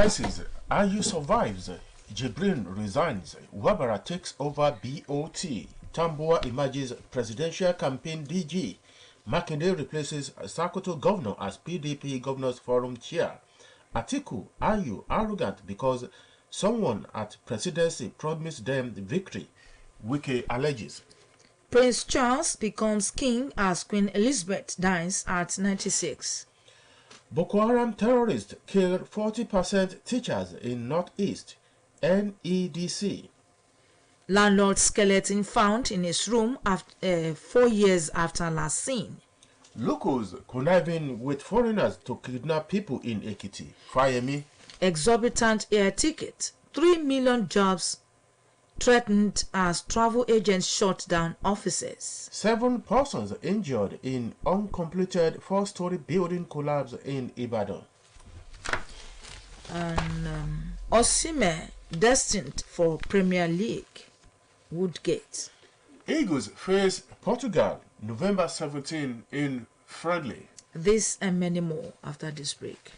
Crisis. Ayu survives. Jibrin resigns. Wabara takes over BOT. Tamboa emerges presidential campaign DG. Makinde replaces Sokoto governor as PDP Governors Forum chair. Atiku, Ayu arrogant because someone at presidency promised them the victory. Wike alleges. Prince Charles becomes king as Queen Elizabeth dies at 96. Boko Haram terrorists killed 40% teachers in Northeast. NEDC. Landlord skeleton found in his room after, 4 years after last seen. Locals conniving with foreigners to kidnap people in Ekiti. Fayemi. Exorbitant air ticket. 3 million jobs threatened as travel agents shut down offices. 7 persons injured in uncompleted 4-story building collapse in Ibadan. And Osimhen destined for Premier League. Woodgate. Eagles face Portugal November 17 in friendly. This and many more after this break.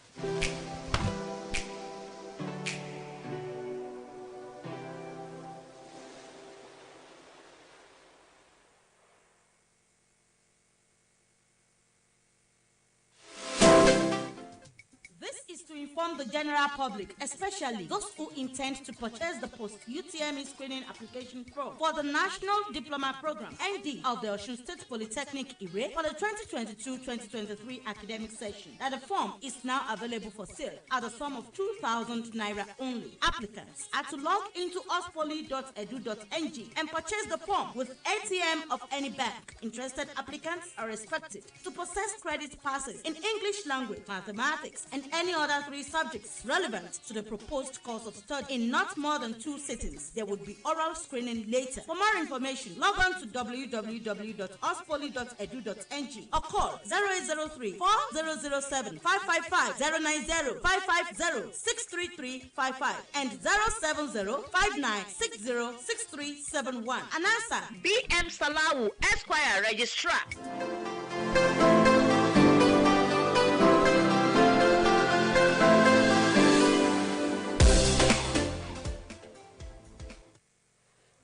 Inform the general public, especially those who intend to purchase the post-UTME screening application form for the National Diploma Program (ND) of the Osun State Polytechnic Ire for the 2022-2023 academic session. That the form is now available for sale at a sum of 2,000 naira only. Applicants are to log into ospoly.edu.ng and purchase the form with ATM of any bank. Interested applicants are expected to possess credit passes in English language, mathematics, and any other 3 subjects relevant to the proposed course of study in not more than 2 sittings. There would be oral screening later. For more information, log on to www.ospoly.edu.ng or call 0803 4007 555 090 550 63355 and 070 5960 6371. Announcer BM Salawu, Esquire Registrar.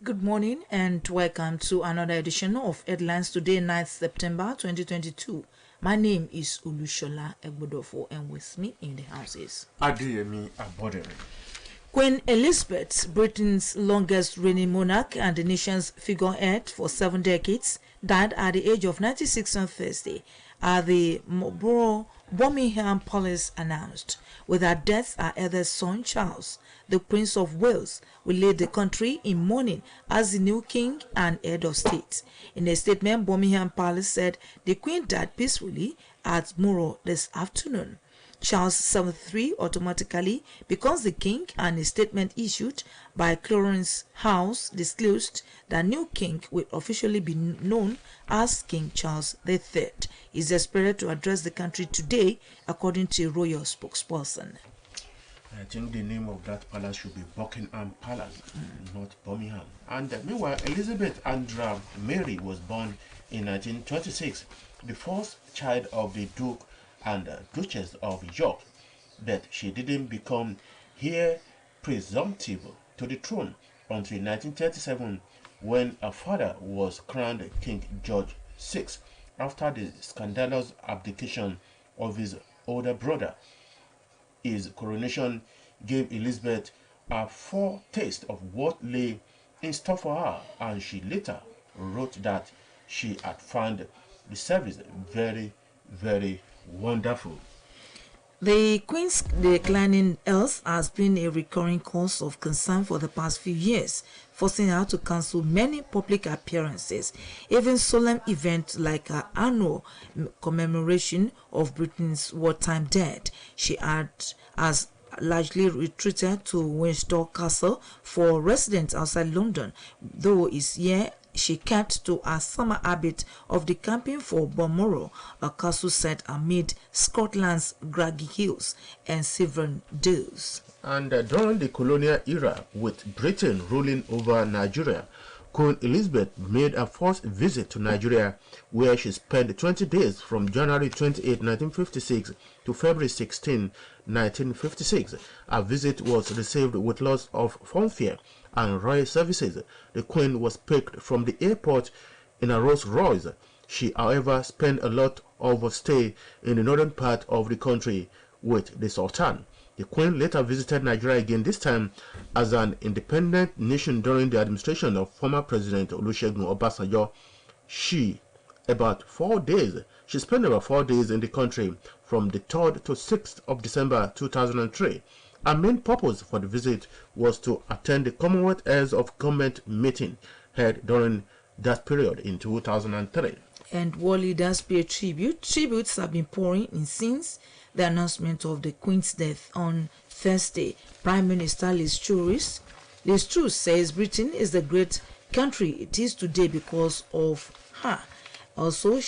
Good morning and welcome to another edition of Headlines today, 9th September 2022. My name is Ulushola Egbodofo and with me in the house is Adeyemi Abodere. Queen Elizabeth, Britain's longest reigning monarch and the nation's figurehead for 7 decades, died at the age of 96 on Thursday, the Birmingham Police announced. With her death, her eldest son Charles, the Prince of Wales, will lead the country in mourning as the new king and head of state. In a statement, Birmingham Palace said the Queen died peacefully at Muro this afternoon. Charles 73 automatically becomes the king, and a statement issued by Clarence House disclosed that new king will officially be known as King Charles III. He is expected to address the country today, according to a royal spokesperson. I think the name of that palace should be Buckingham Palace, not Birmingham. And meanwhile, Elizabeth Andra Mary was born in 1926, the first child of the Duke and Duchess of York, but she didn't become heir presumptive to the throne until 1937, when her father was crowned King George VI after the scandalous abdication of his older brother. His coronation gave Elizabeth a foretaste of what lay in store for her, and she later wrote that she had found the service very, very wonderful. The Queen's declining health has been a recurring cause of concern for the past few years, forcing her to cancel many public appearances, even solemn events like her annual commemoration of Britain's wartime dead. She has largely retreated to Windsor Castle for residents outside London, though it's here she kept to her summer habit of decamping for Balmoral, a castle set amid Scotland's craggy hills and Severn Dales. And during the colonial era, with Britain ruling over Nigeria, Queen Elizabeth made her first visit to Nigeria, where she spent 20 days from January 28, 1956 to February 16, 1956. Her visit was received with lots of fanfare and royal services. The Queen was picked from the airport in a Rolls Royce. She, however, spent a lot of her stay in the northern part of the country with the Sultan. The Queen later visited Nigeria again, this time as an independent nation during the administration of former President Olusegun Obasanjo. She spent about 4 days in the country from the 3rd to 6th of December 2003. Her main purpose for the visit was to attend the Commonwealth Heirs of Government meeting held during that period in 2003. And world leaders pay tribute. Tributes have been pouring in since the announcement of the Queen's death on Thursday. Prime Minister Liz Truss says Britain is the great country it is today because of her. Also,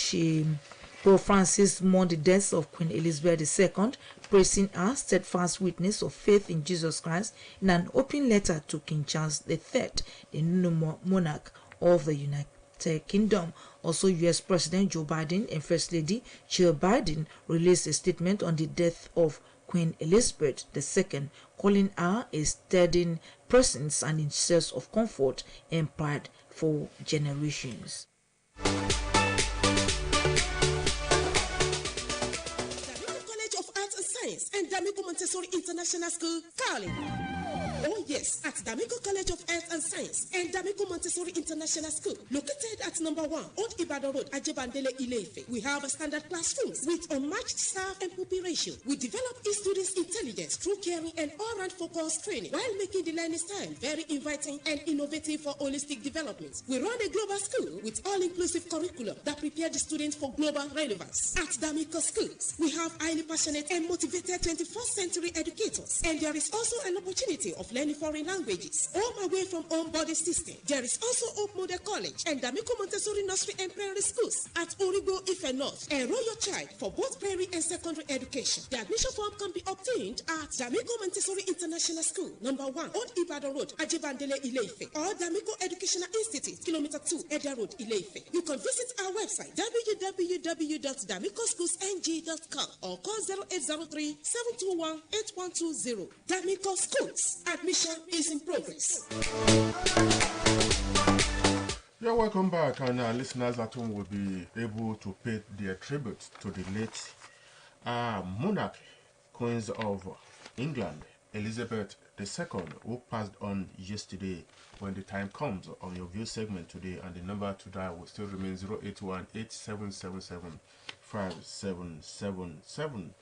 Pope Francis mourned the death of Queen Elizabeth II, praising her steadfast witness of faith in Jesus Christ in an open letter to King Charles III, the new monarch of the United Kingdom. Also, U.S. President Joe Biden and First Lady Jill Biden released a statement on the death of Queen Elizabeth II, calling her a steadying presence and a source of comfort and pride for generations. College of Arts and Science and D'Amico Montessori International School, Carlin. Oh yes, at D'Amico College of Arts and Science and D'Amico Montessori International School, located at number 1 Old Ibadan Road, Ajebandele, Ile-Ife. We have standard classrooms with unmatched staff and pupil ratio. We develop each student's intelligence through caring and all-round focused training while making the learning style very inviting and innovative for holistic development. We run a global school with all-inclusive curriculum that prepare the students for global relevance. At D'Amico Schools, we have highly passionate and motivated 21st century educators, and there is also an opportunity of learning foreign languages. Home away from home body system. There is also Hope Model College and D'Amico Montessori Nursery and Primary Schools at Origo Ife North. Enroll your child for both primary and secondary education. The admission form can be obtained at D'Amico Montessori International School, number 1 Old Ibadan Road, Ajebandele, Ile-Ife, or D'Amico Educational Institute, Kilometer 2, Eda Road, Ile-Ife. You can visit our website www.d'amicoschoolsng.com or call 0803 721 8120. D'Amico Schools. Admission is in progress. You're welcome back, and our listeners at home will be able to pay their tribute to the late monarch, Queen of England, Elizabeth II, who passed on yesterday. When the time comes on your view segment today, and the number to dial will still remain 081-8777-5777.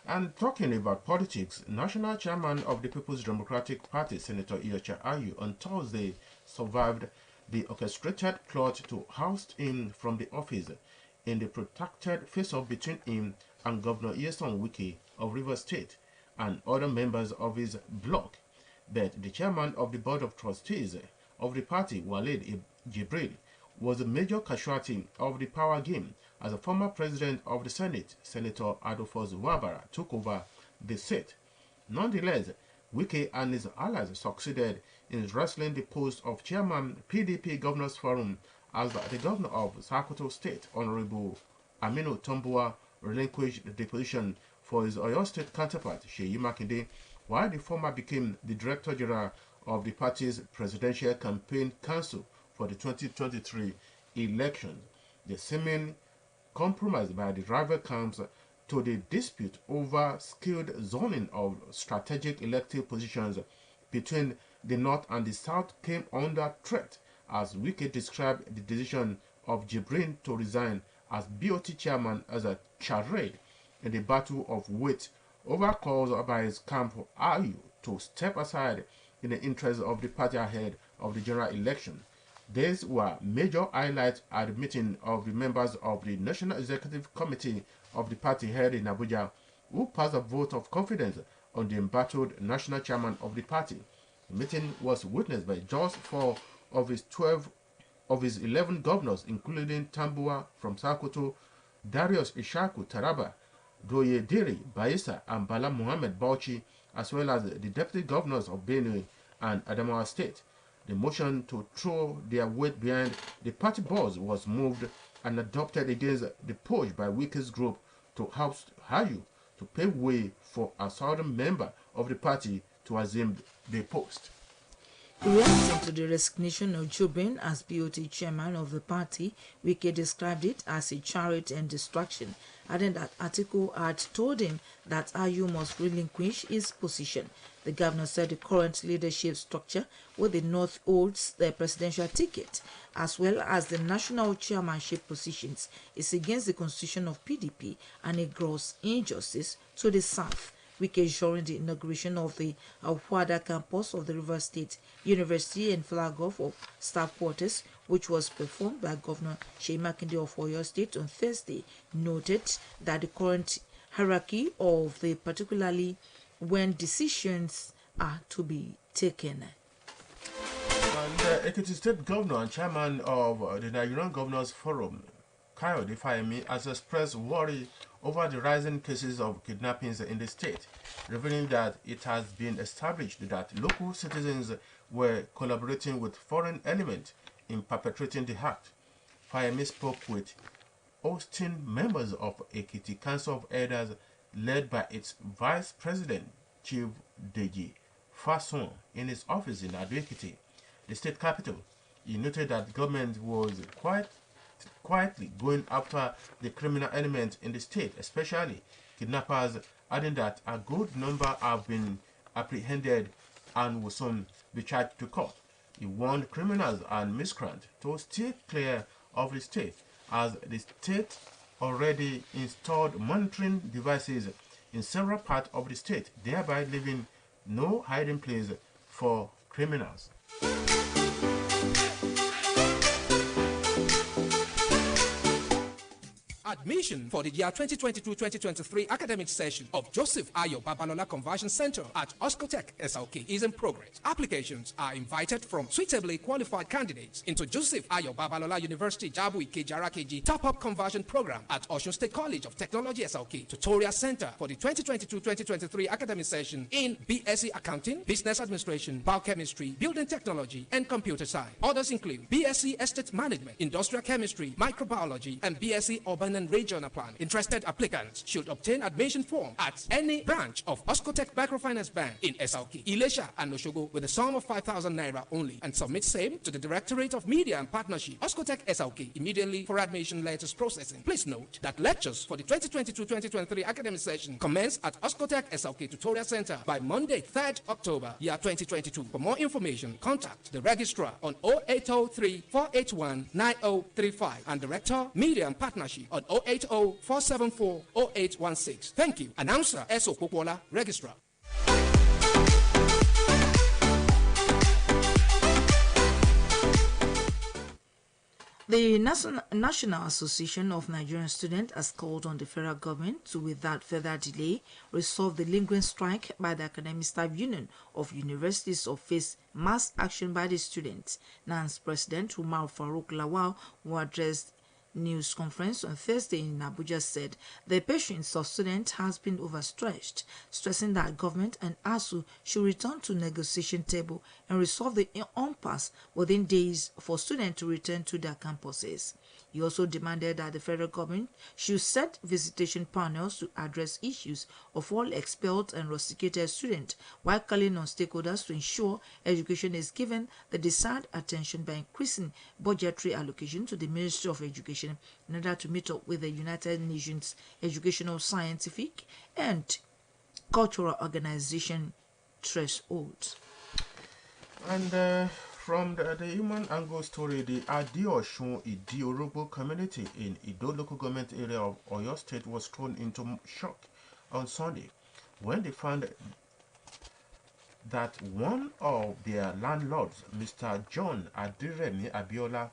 And talking about politics, National Chairman of the People's Democratic Party, Senator Iyorchia Ayu, on Thursday survived the orchestrated plot to oust him from the office in the protracted face-off between him and Governor Nyesom Wike of Rivers State and other members of his bloc. But the chairman of the Board of Trustees of the party, Walid Jibril, was a major casualty of the power game as a former president of the Senate, Senator Adolphus Wabara, took over the seat. Nonetheless, Wike and his allies succeeded in wrestling the post of chairman PDP Governors Forum as the governor of Sokoto State, Honorable Aminu Tambuwa, relinquished the position for his Oyo State counterpart, Seyi Makinde, while the former became the Director General of the party's Presidential Campaign Council for the 2023 election. The seeming compromise by the rival camps to the dispute over skilled zoning of strategic elective positions between the North and the South came under threat as Wike described the decision of Jibrin to resign as BOT chairman as a charade in the battle of wit over calls by his camp Ayu to step aside in the interest of the party ahead of the general election. These were major highlights at the meeting of the members of the National Executive Committee of the party held in Abuja, who passed a vote of confidence on the embattled national chairman of the party. The meeting was witnessed by just 4 of his 11 governors, including Tambuwa from Sokoto, Darius Ishaku Taraba, Doye Diri Bayelsa, and Bala Muhammad Bauchi, as well as the deputy governors of Benue and Adamawa State. The motion to throw their weight behind the party boss was moved and adopted against the push by Wike's group to oust Ayu to pave way for a southern member of the party to assume the post. Reacting to the resignation of Jobin as BOT chairman of the party, Wike described it as a charity and distraction, adding that Atiku had told him that Ayu must relinquish his position. The governor said the current leadership structure, where the North holds the presidential ticket, as well as the national chairmanship positions, is against the constitution of PDP and a gross injustice to the South. Wike, during the inauguration of the Awada campus of the River State University and flag off of staff quarters, which was performed by Governor Seyi Makinde of Oyo State on Thursday, noted that the current hierarchy of the particularly when decisions are to be taken. And Ekiti State Governor and Chairman of the Nigerian Governors Forum, Kayode Fayemi, has expressed worry over the rising cases of kidnappings in the state, revealing that it has been established that local citizens were collaborating with foreign elements in perpetrating the act. Fayemi spoke with hosting members of Ekiti Council of Elders led by its Vice President, Chief Deji Fason, in his office in Ado-Ekiti, the state capital. He noted that government was quietly going after the criminal elements in the state, especially kidnappers, adding that a good number have been apprehended and will soon be charged to court. He warned criminals and miscreants to stay clear of the state, as the state already installed monitoring devices in several parts of the state, thereby leaving no hiding place for criminals. Admission for the year 2022-2023 academic session of Joseph Ayo Babalola Conversion Center at Oscotec SLK is in progress. Applications are invited from suitably qualified candidates into Joseph Ayo Babalola University Jabu Ikeji Arakeji Top-Up Conversion Program at Osun State College of Technology SLK Tutorial Center for the 2022-2023 academic session in BSc Accounting, Business Administration, Biochemistry, Building Technology, and Computer Science. Others include BSc Estate Management, Industrial Chemistry, Microbiology, and BSc Urban and Regional Plan. Interested applicants should obtain admission form at any branch of Oscotec Microfinance Bank in SLK, Ilesha, and Oshogo with a sum of 5,000 naira only, and submit same to the Directorate of Media and Partnership, Oscotec SLK, immediately for admission letters processing. Please note that lectures for the 2022-2023 academic session commence at Oscotec SLK Tutorial Center by Monday, 3rd October, year 2022. For more information, contact the registrar on 0803 481 9035 and Director, Media and Partnership on 080-474-0816. Thank you. Announcer S. Okupola, Registrar. The National Association of Nigerian Students has called on the federal government to, without further delay, resolve the lingering strike by the Academic Staff Union of Universities or face mass action by the students. NANS President Umar Farouk Lawal, who addressed news conference on Thursday in Abuja, said the patience of students has been overstretched, stressing that government and ASU should return to negotiation table and resolve the impasse within days for students to return to their campuses. He also demanded that the federal government should set visitation panels to address issues of all expelled and rusticated students, while calling on stakeholders to ensure education is given the desired attention by increasing budgetary allocation to the Ministry of Education in order to meet up with the United Nations Educational, Scientific, and Cultural Organization thresholds. And from the human angle story, the Adi-Osun Idi-Orogbo community in Ido local government area of Oyo State was thrown into shock on Sunday when they found that one of their landlords, Mr. John Adiremi Abiola,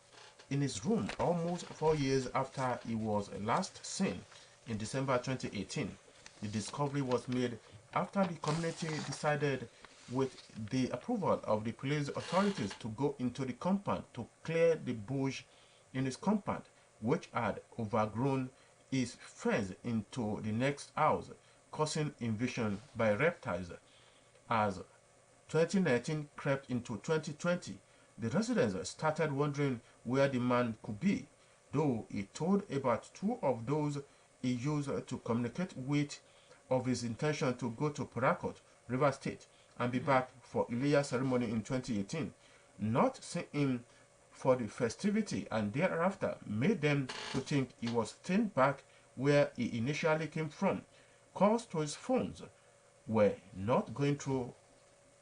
in his room almost 4 years after he was last seen in December 2018. The discovery was made after the community decided, with the approval of the police authorities, to go into the compound to clear the bush in his compound, which had overgrown his fence into the next house, causing invasion by reptiles. As 2019 crept into 2020, The residents started wondering where the man could be, though he told about two of those he used to communicate with of his intention to go to Parakot, River State, and be back for Ileya ceremony in 2018. Not seeing him for the festivity and thereafter made them to think he was staying back where he initially came from. Calls to his phones were not going through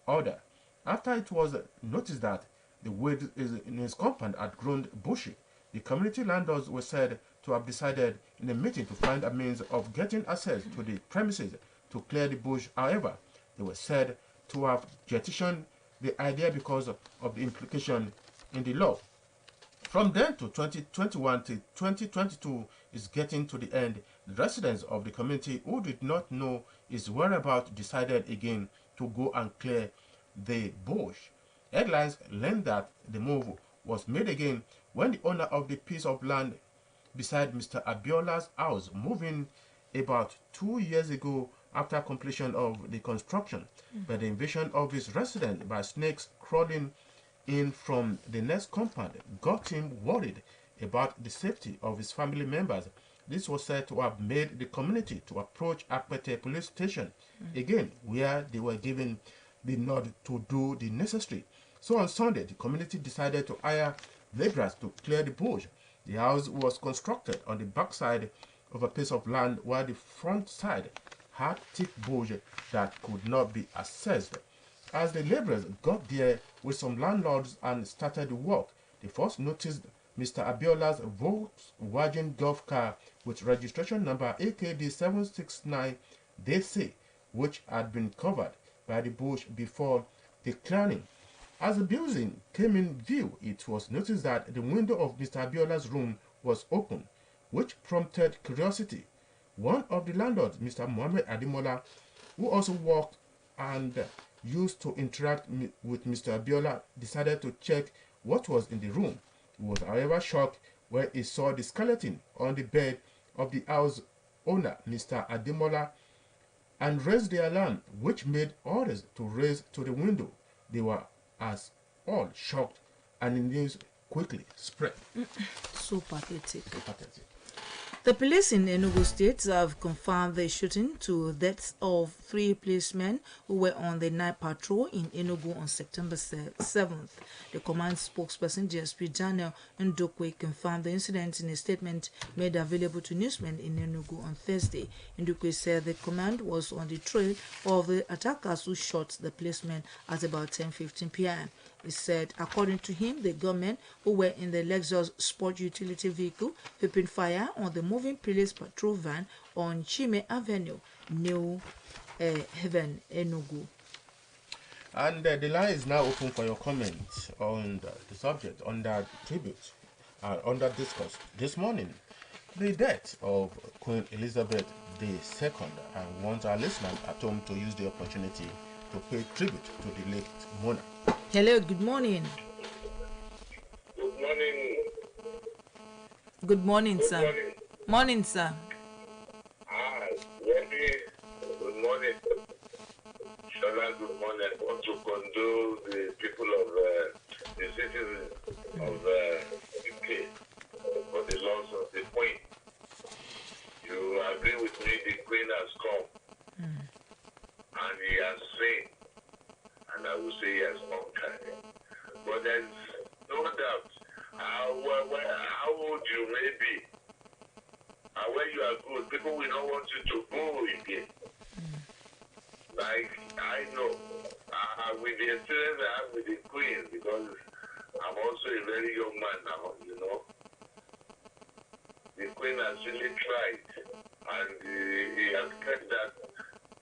order. After it was noticed that the wood in his compound had grown bushy, the community landlords were said to have decided in a meeting to find a means of getting access to the premises to clear the bush. However, they were said to have jettisoned the idea because of the implication in the law. From then to 2021 to 2022 is getting to the end. The residents of the community who did not know his whereabouts decided again to go and clear the bush. Headlines learned that the move was made again when the owner of the piece of land beside Mr. Abiola's house moved in about 2 years ago after completion of the construction. But the invasion of his residence by snakes crawling in from the next compound got him worried about the safety of his family members. This was said to have made the community to approach Akpete police station again, where they were given the nod to do the necessary. So on Sunday, the community decided to hire laborers to clear the bush. The house was constructed on the backside of a piece of land, while the front side had thick bush that could not be accessed. As the laborers got there with some landlords and started the work, they first noticed Mr. Abiola's Volkswagen Golf car with registration number AKD 769DC, which had been covered by the bush before the clearing. As the building came in view, it was noticed that the window of Mr. Abiola's room was open, which prompted curiosity. One of the landlords, Mr. Mohammed Adimola, who also worked and used to interact with Mr. Abiola, decided to check what was in the room. He was, however, shocked when he saw the skeleton on the bed of the house owner, Mr. Adimola, and raised the alarm, which made others to race to the window. They were as all shocked, and the news quickly spread. So pathetic. So pathetic. The police in Enugu State have confirmed the shooting to deaths of 3 policemen who were on the night patrol in Enugu on September 7th. The command spokesperson, DSP Daniel Ndokwe, confirmed the incident in a statement made available to newsmen in Enugu on Thursday. Ndokwe said the command was on the trail of the attackers who shot the policemen at about 10:15 p.m. He said, according to him, the gunmen who were in the Lexus sport utility vehicle opened fire on the moving police patrol van on Chime Avenue, New Haven, Enugu. And the line is now open for your comments on the subject under tribute, under discourse. This morning, the death of Queen Elizabeth II. I want our listeners at home to use the opportunity to pay tribute to the late monarch. Hello, good morning. Good morning. Good morning, Good sir. morning. Morning, sir. Wendy, good morning. Shola, good morning. I want to condole the people of the citizens of UK for the loss of the Queen. You agree with me, the Queen has come. And he has seen. And I will say he has conquered. But there's no doubt how old you may be, and when you are good, people will not want you to go again. Like I know, with the experience I have with the Queen, because I'm also a very young man now, you know. The Queen has really tried, and he has kept that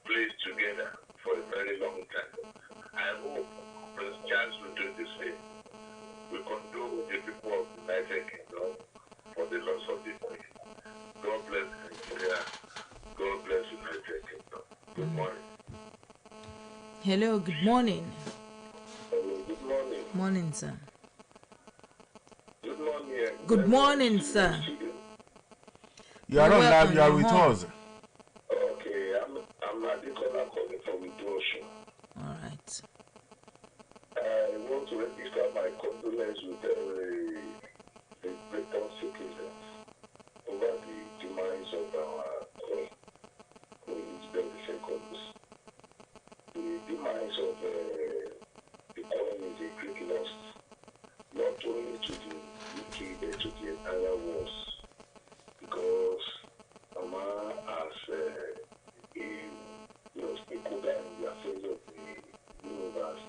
place together for a very long time. I hope Prince Charles will do the same. We condole with the people of the United Kingdom for the loss of the Queen. God bless Nigeria. God bless United Kingdom. Good morning. Hello, good morning. Good morning. Morning, sir. Good morning. Good morning, sir. You are on live, you are with us. Okay, I'm Adikola calling from Idosho. All right. want to register my condolence with the Britain citizens over the demise of our Elizabeth II. The demise of the Queen is a great loss, not only to the UK but to the entire world, because Mama has spoken down in the affairs of the universe.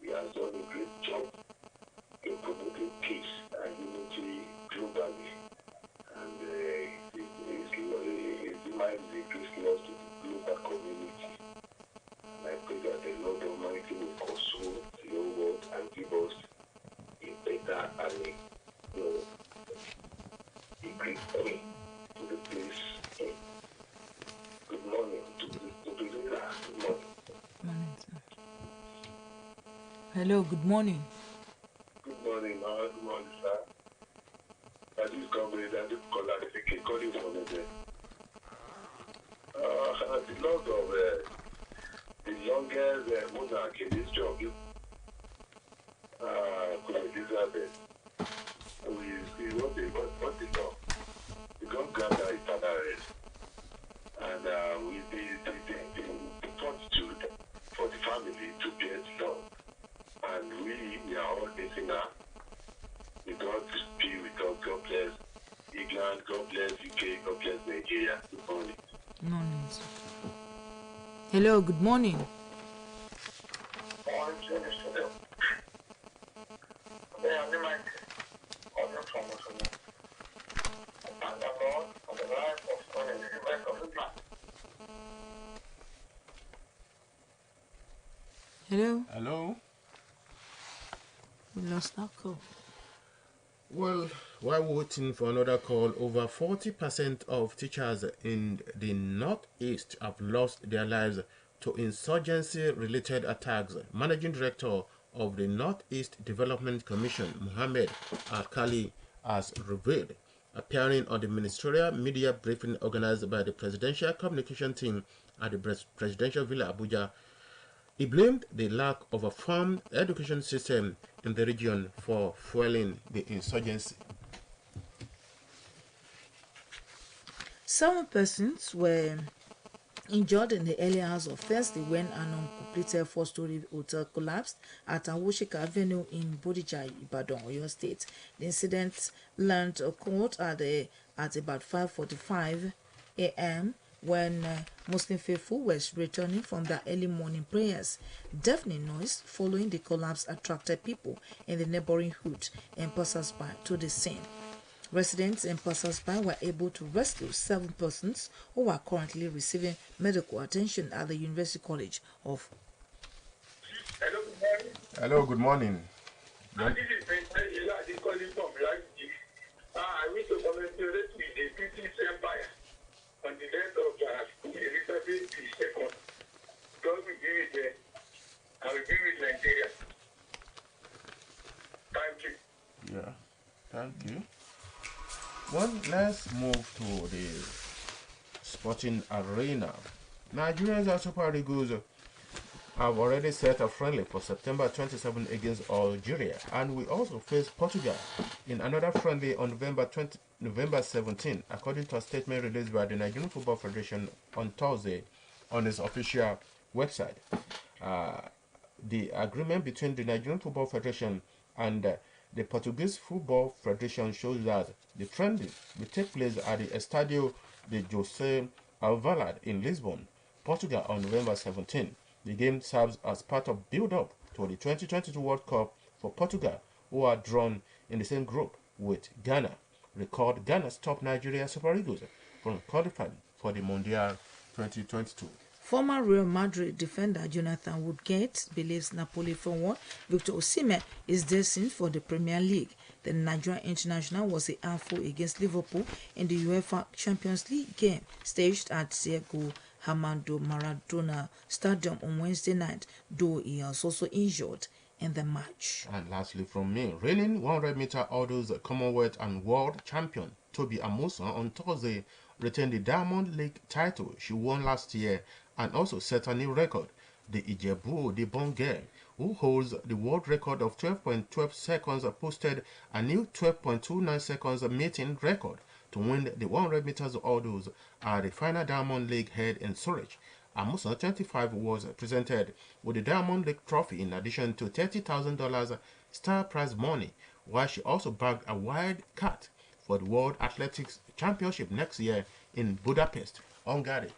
He has done a great job in promoting peace and unity globally, and his demise is a great loss to the global community. And I pray that the Lord Almighty will console the whole world and give us a better and a great way to the place. Good morning to the good morning. Morning, sir. Hello, good morning. Good morning, good morning, sir. I just come with that call and I can call you from there. The Lord of the longest monarch in this job, Queen Elizabeth, we what the law. We can't grant her eternal rest. And with the fortitude for the family to bear the law. And we are all missing her. May God be with us. God bless England, God bless UK, God bless Nigeria. Good morning. Morning, sir. Hello, good morning. Morning to the studio. Today I'm in my audio from the and the Lord for the life of God and the rest of the plan. Hello, Hello. we lost our call. Well, while waiting for another call, over 40% of teachers in the Northeast have lost their lives to insurgency-related attacks. Managing Director of the Northeast Development Commission, Mohammed Al-Khali, has revealed, appearing on the ministerial media briefing organized by the Presidential Communication Team at the Presidential Villa Abuja. He blamed the lack of a firm education system in the region for fueling the insurgency. 7 persons were injured in the early hours of Thursday when an uncompleted 4-story hotel collapsed at Awoshika Avenue in Bodija, Ibadan, Oyo State. The incident occurred at about 5:45 a.m. when Muslim faithful were returning from their early morning prayers. Deafening noise following the collapse attracted people in the neighboring hood and passers-by to the scene. Residents and passers-by were able to rescue 7 persons who are currently receiving medical attention at the University College of. Hello, good morning. Hello, good morning. This is President calling from Rajji. I wish to congratulate with the British Empire on the death of Elizabeth II. God will be with them. I will be with Nigeria. Thank you. Yeah, thank you. Well, let's move to the sporting arena. Nigeria's Super Eagles have already set a friendly for September 27 against Algeria, and we also face Portugal in another friendly on November 17, according to a statement released by the Nigerian Football Federation on Thursday on its official website. The agreement between the Nigerian Football Federation and the Portuguese Football Federation shows that the friendly will take place at the Estadio de José Alvalade in Lisbon, Portugal on November 17. The game serves as part of build-up to the 2022 World Cup for Portugal, who are drawn in the same group with Ghana. Record Ghana stopped Nigeria Super Eagles from qualifying for the Mondial 2022. Former Real Madrid defender Jonathan Woodgate believes Napoli forward Victor Osimhen is destined for the Premier League. The Nigerian international was a handful against Liverpool in the UEFA Champions League game staged at Diego Armando Maradona Stadium on Wednesday night, though he was also injured in the match. And lastly from me, reigning 100-meter hurdles Commonwealth and World Champion Toby Amusan on Thursday retained the Diamond League title she won last year and also set a new record. The Ijebu-born girl, who holds the world record of 12.12 seconds, posted a new 12.29 seconds meeting record to win the 100 meters hurdles at the final Diamond League held in Zurich. Amusa 25 was presented with the Diamond League trophy in addition to $30,000 star prize money, while she also bagged a wild card for the World Athletics Championship next year in Budapest, Hungary.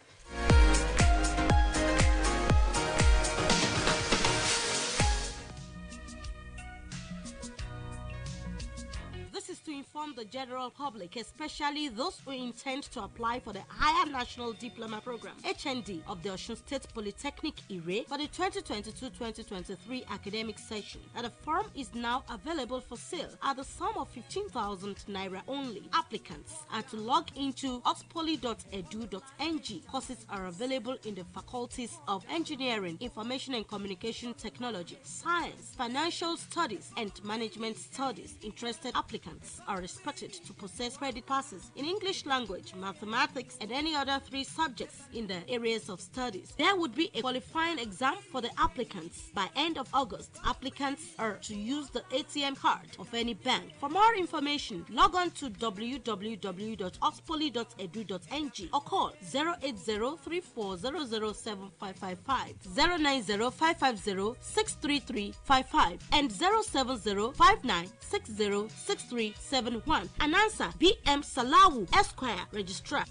To inform the general public, especially those who intend to apply for the Higher National Diploma Program (HND) of the Osun State Polytechnic IRE for the 2022-2023 academic session, that the form is now available for sale at the sum of 15,000 naira only. Applicants are to log into ospoly.edu.ng. Courses are available in the faculties of Engineering, Information and Communication Technology, Science, Financial Studies, and Management Studies. Interested applicants are expected to possess credit passes in English language, mathematics, and any other 3 subjects in the areas of studies. There would be a qualifying exam for the applicants by end of August. Applicants are to use the ATM card of any bank. For more information, log on to www.oxpoly.edu.ng or call 08034007555, 09055063355, and 07059606371. Announcer BM Salawu, Esquire, Registrar.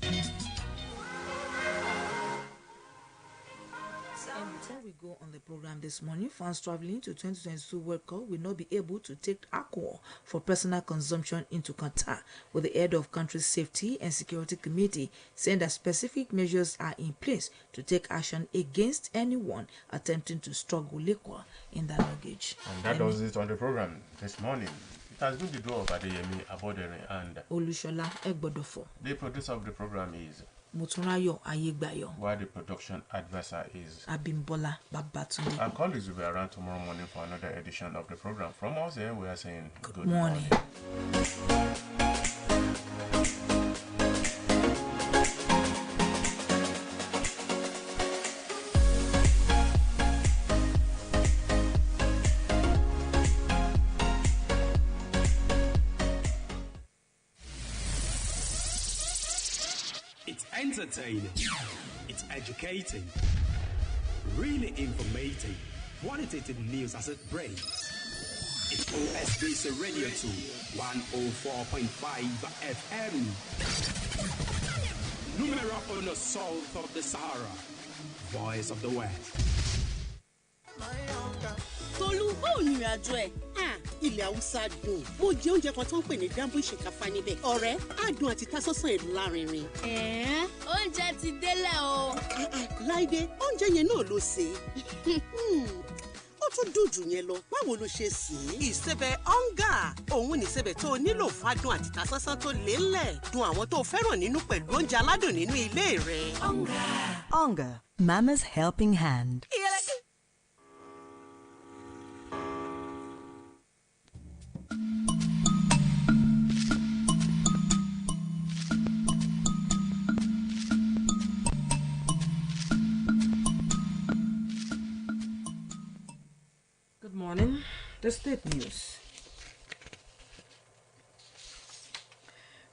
And before we go on the program this morning, fans traveling to 2022 World Cup will not be able to take alcohol for personal consumption into Qatar, with the head of country's safety and security committee saying that specific measures are in place to take action against anyone attempting to struggle liquor in their luggage. And that does it on the program this morning. It has been the door of Adeyemi Abodere and Olushola Egbodofo. The producer of the program is Moturayo Ayegbayo, while the production advisor is Abimbola Babatunde. Our colleagues will be around tomorrow morning for another edition of the program. From us here, we are saying good morning. It's entertaining, it's educating, really informative, qualitative news as it breaks. It's OSBC Radio 2, 104.5 FM. Numero uno south of the Sahara, voice of the West. Tolu, báwo ni ìrìnàjò ẹ̀? Ilẹ̀ Haúsá dùn. Mo jẹ oúnjẹ kan tó ń pè ní dambu ìṣèkáfá níbẹ̀. Ọ̀rẹ́, adùn àti tasọ́sàn ìlú lárinrin. Oúnjẹ ti délẹ̀ o. Láìdé, oúnjẹ yẹn náà ló ṣe. Ó tún dùn jù yẹn lọ. Báwo ló ṣe sè é? Ìsebẹ̀ ọ̀ngà. Òun ni ìsebẹ̀ tó nílò fádùn àti tasọ́sàn tó lélẹ̀. Dùn àwọn tó fẹ́ràn nínú pẹ̀lú oúnjẹ aládùn nínú ilé rẹ̀. Onga, Mama's helping hand. Good morning. The state news.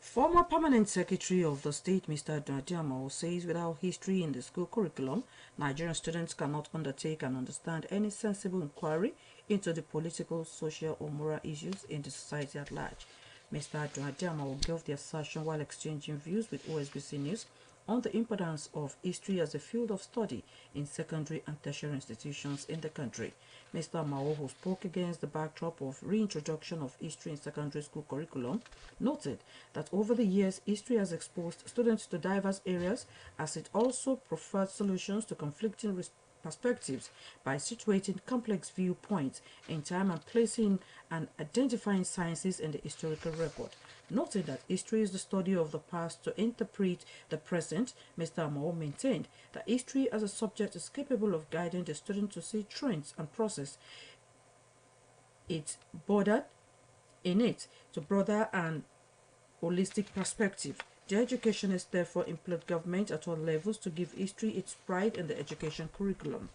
Former Permanent Secretary of the State, Mr. Dajamo, says without history in the school curriculum, Nigerian students cannot undertake and understand any sensible inquiry into the political, social, or moral issues in the society at large. Mr. Dajamo gave the assertion while exchanging views with OSBC News on the importance of history as a field of study in secondary and tertiary institutions in the country. Mr. Mao, who spoke against the backdrop of reintroduction of history in secondary school curriculum, noted that over the years, history has exposed students to diverse areas as it also proffered solutions to conflicting perspectives by situating complex viewpoints in time and placing and identifying sciences in the historical record. Noting that history is the study of the past to interpret the present, Mr. Mao maintained that history as a subject is capable of guiding the student to see trends and process it bordered in it to broader and holistic perspective. The educationists therefore implored government at all levels to give history its pride in the education curriculum.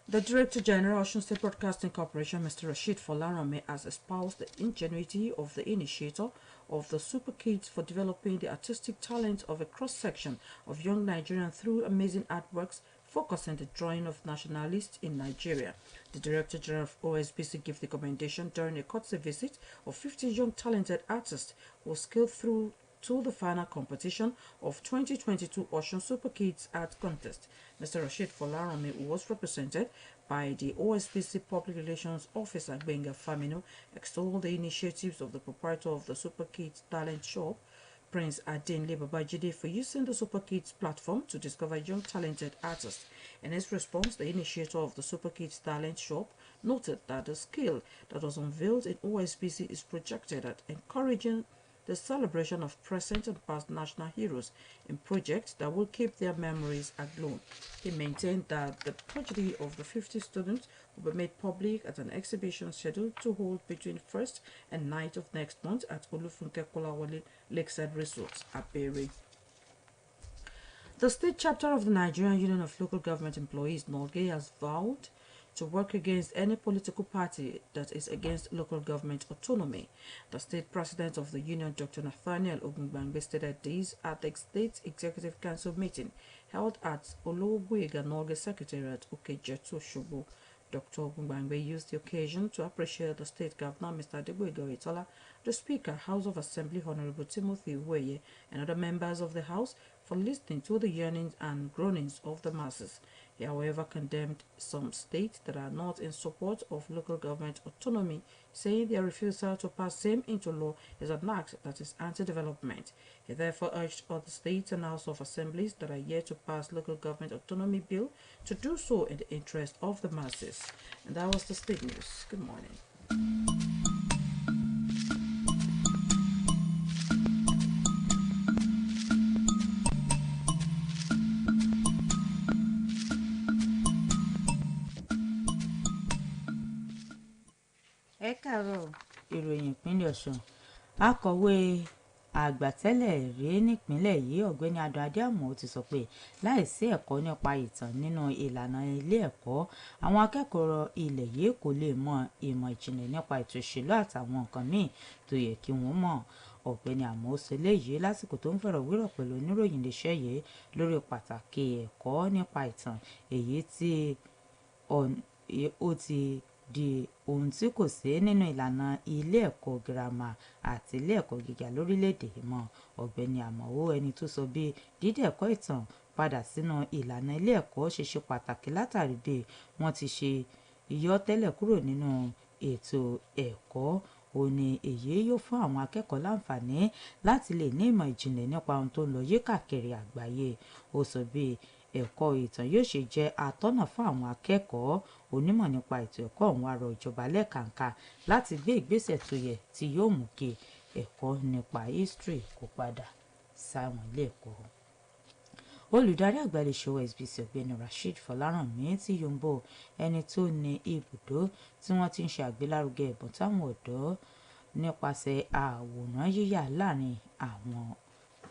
The Director General of Osun State Broadcasting Corporation, Mr. Rashid Folarame, has espoused the ingenuity of the initiator of the Super Kids for developing the artistic talent of a cross-section of young Nigerians through amazing artworks focusing on the drawing of nationalists in Nigeria. The Director General of OSBC gave the commendation during a courtesy visit of 50 young talented artists who scaled through to the final competition of 2022 Osun Super Kids Art Contest. Mr. Rashid Folarame was represented by the OSBC Public Relations Officer Benga Famino, extolled the initiatives of the proprietor of the Super Kids Talent Shop, Prince Adenle Babajide, for using the Super Kids platform to discover young talented artists. In his response, the initiator of the Super Kids Talent Shop noted that the skill that was unveiled in OSBC is projected at encouraging the celebration of present and past national heroes in projects that will keep their memories aglow. He maintained that the prodigy of the 50 students will be made public at an exhibition scheduled to hold between 1st and 9th of next month at Olufunke Kolawole Lakeside Resort, Abere. The state chapter of the Nigerian Union of Local Government Employees, NOLGE, has vowed to work against any political party that is against local government autonomy. The state president of the union, Dr. Nathaniel Ogungbangbe, stated this at the State Executive Council meeting held at Ologwega NOLGE Secretariat, Okejetu, Osogbo. Dr. Ogungbangbe used the occasion to appreciate the state governor, Mr. Adegboyega Oyetola, the Speaker, House of Assembly, Honorable Timothy Uweye, and other members of the House for listening to the yearnings and groanings of the masses. He, however, condemned some states that are not in support of local government autonomy, saying their refusal to pass same into law is an act that is anti-development. He therefore urged other states and House of Assemblies that are yet to pass local government autonomy bill to do so in the interest of the masses. And that was the state news. Good morning. Ẹ káàárọ̀ ìròyìn ìpínlẹ̀ Ọ̀ṣun. Akọ̀wé àgbàtẹ́lẹ̀ rí nípínlẹ̀ yìí Ọ̀gbẹ́ni Adúadé Àmọ́ ti sọ pé láìsí ẹ̀kọ́ nípa ìtàn nínú ìlànà ilé ẹ̀kọ́, àwọn akẹ́kọ̀ọ́ ilẹ̀ yìí kò lè mọ ìmọ̀ ìjìnlẹ̀ nípa ètò ìṣèlú àtàwọn nǹkan míì tó yẹ kí wọ́n mọ̀. Ọ̀gbẹ́ni Àmọ́ sọ eléyìí lásìkò tó ń fọ̀rọ̀wérọ̀ pẹ̀lú oníròyìn iléeṣẹ́ yìí lórí pàtàkì ẹ̀kọ́ nípa ìtàn, èyí tí ó ti di ohun tí kò sí nínú ìlànà ilé ẹ̀kọ́ girama àti ilé ẹ̀kọ́ gíga lórílẹ̀‐èdè mọ́. Ọ̀gbẹ́ni Àmọ́, ẹni tó sọ bí dídẹ̀kọ́ ìtàn padà sínú ìlànà ilé ẹ̀kọ́ ṣe ṣe pàtàkì látàrí bí wọ́n ti ṣe yọ tẹ́lẹ̀ kúrò nínú ètò ẹ̀kọ́, ó ní èyí yóò fún àwọn akẹ́kọ̀ọ́ láǹfààní láti lè ní ìmọ̀ ìjìnlẹ̀ nípa ohun tó ń lọ yíkákiri àgbáyé. Ó sọ bí ẹ̀kọ́ ìtàn yóò ṣe jẹ́ atọ́nà fún àwọn akẹ́kọ̀ọ́. Onímọ̀ nípa ètò ẹ̀kọ́ ọ̀hún arọ ìjọba lẹ́ẹ̀kàǹkà láti gbé ìgbésẹ̀ tó yẹ tí yóò mú kí ẹ̀kọ́ nípa history kó padà sáwọn ilé ẹ̀kọ́. Olùdarí àgbà iléeṣẹ́ OSBC Ọ̀gbẹ́ni Rashid Folarame tí yòǹbó ẹni tó ní ibùdó tí wọ́n ti ń ṣe àgbélárugẹ ẹ̀bùn táwọn ọ̀dọ́ nípasẹ̀ àwòrán yíyà láàrin àwọn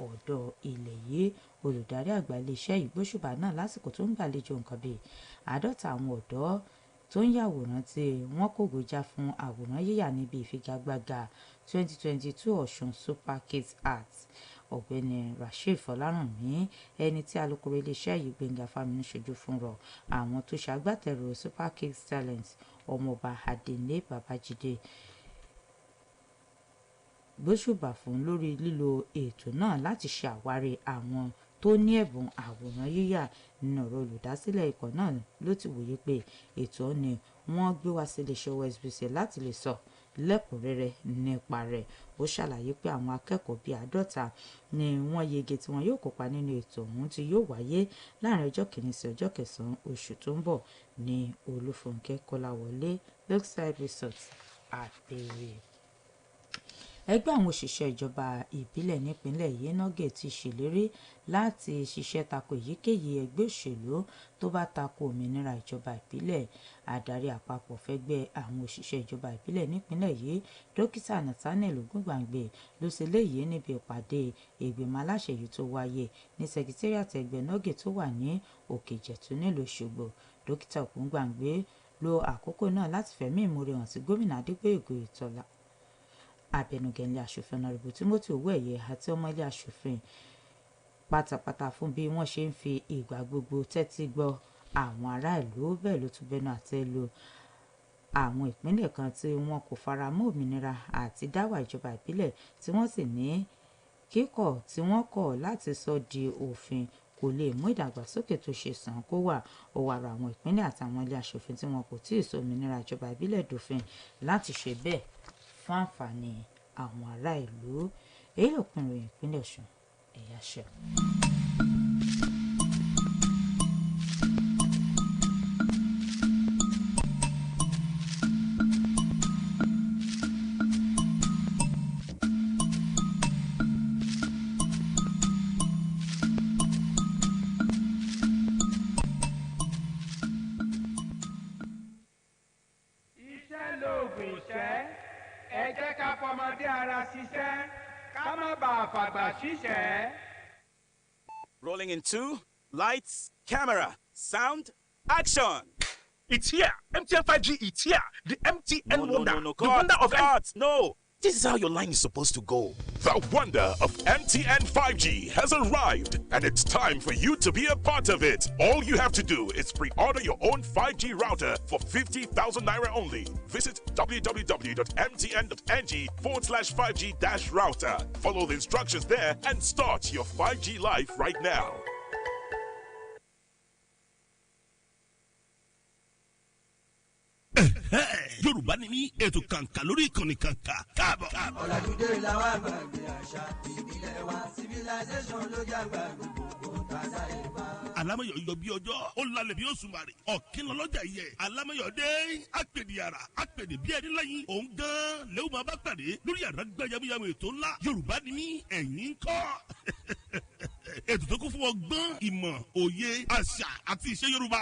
ọ̀dọ́ ilẹ̀ yìí. Olùdarí àgbà iléeṣẹ́ ìgbóṣùbà náà lásìkò tó ń gbàlejò nǹkan bíi 50 àwọn ọ̀dọ́ tó ń yàwòrán tí wọ́n kò gbòjà fún àwòrán yíyà níbi ìfigagbága 2022 Ọ̀ṣun Super Kids Arts. Ọ̀gbẹ́ni Rashid Folarame, ẹni tí alukoro iléeṣẹ́ yìí Gbénga Fámínú ṣojú fún, rọ àwọn tó ṣagbátẹrù Super Kids Talent ọmọọba Adenle Babajide gbóṣùbà fún lórí lílo ètò náà láti ṣe àwárí àwọn tó ní ẹ̀bùn àwòrán yíyà. Nínú ọ̀rọ̀ olùdásílẹ̀ ikọ̀ náà ló ti wòye pé ètò ni wọ́n gbé wá sí iléeṣẹ́ OSBC láti lè sọ lẹ́kùnrẹ́rẹ́ nípa rẹ̀. Ó ṣàlàyé pé àwọn akẹ́kọ̀ọ́ bíi 50 ni wọ́n yege tí wọn yóò kópa nínú ètò ọ̀hún tí yóò wáyé láàrin ọjọ́ 1 sí ọjọ́ 9 oṣù tó ń bọ̀ ní Olúfúnkẹ́ Kọ́láwọlé Lakeside Resort, Àbẹ̀rẹ̀. Ẹgbẹ́ àwọn òṣìṣẹ́ ìjọba ìbílẹ̀ nípínlẹ̀ yìí NOGE ti ṣèlérí láti ṣiṣẹ́ tako èyíkéyìí ẹgbẹ́ òṣèlú tó bá tako òmìnira ìjọba ìbílẹ̀. Adarí àpapọ̀ fẹ́gbẹ́ àwọn òṣìṣẹ́ ìjọba ìbílẹ̀ nípínlẹ̀ yìí Dókítà Nathaniel Ogungbangbe ló ṣe léyìí níbi ìpàdé ìgbìmọ̀ aláṣẹ yìí tó wáyé ní sẹkítẹ́rìàtì ẹgbẹ́ NOGE tó wà ní Òkèjẹ̀tù nílùú Òṣogbo. dókítà Ògúngbàngbé lo àkókò náà láti fẹ̀mí ìmoore hàn sí gómìnà Adégbóyèga Oyètọ́lá abẹnugan ilé aṣòfin ọ̀nàrẹ́bù Timothy Owóẹ̀yẹ àti ọmọ ilé aṣòfin pátápátá fún bí wọ́n ṣe ń fi ìgbà gbogbo tẹ́tí gbọ́ àwọn ará ìlú. Bẹ́ẹ̀ ló tún bẹnu àtẹ́ lu àwọn ìpínlẹ̀ kan tí wọn kò fara mọ́ òmìnira àti dáwà ìjọba ìbílẹ̀ tí wọ́n sì ní kíkọ̀ tí wọ́n kọ̀ láti sọ di òfin kò lè mú ìdàgbàsókè tó ṣe sàn kó wà. Ó wá rọ àwọn ìpínlẹ̀ àtàwọn ilé aṣòfin tí wọn kò tí ì sọ òmìnira ìjọba ìbílẹ̀ dòfin láti ṣe bẹ́ẹ̀ fún àǹfààní àwọn ará ìlú. Èyí ló pin ìròyìn ìpínlẹ̀ Ọ̀ṣun. Ẹ̀yà ṣe. Rolling in 2, lights, camera, sound, action. It's here. MTN 5G, it's here. The MTN wonder. No, the wonder of no. This is how your line is supposed to go. The wonder of MTN 5G has arrived, and it's time for you to be a part of it. All you have to do is pre-order your own 5G router for 50,000 naira only. Visit www.mtn.ng/5G-router. Follow the instructions there and start your 5G life right now. Yorùbá ni mí ètò kàǹkà lórí ìkànnì kàǹkà káàbọ̀. ọ̀làjúdé làwọn àgbàgbé àṣà ìbílẹ̀ wa civilization ló jàgbá gbogbo tàṣà ìbá. alámọ̀yọ̀ yọ bí ọjọ́ ó lálẹ́ bí oṣù màrè ọ̀kìn lọ́jà yẹ alámọ̀yọ̀ dé àpèdè àrà àpèdè bí ẹni lẹ́yìn òun gan lẹ́wọ̀n máa bá pàdé lórí àdágbà yamuyamu ètò ńlá Yorùbá ni mí ẹ̀yìn kọ́ ètò tó kún fún ọgbọ́n ìmọ̀ òye àṣà àti ìṣe Yorùbá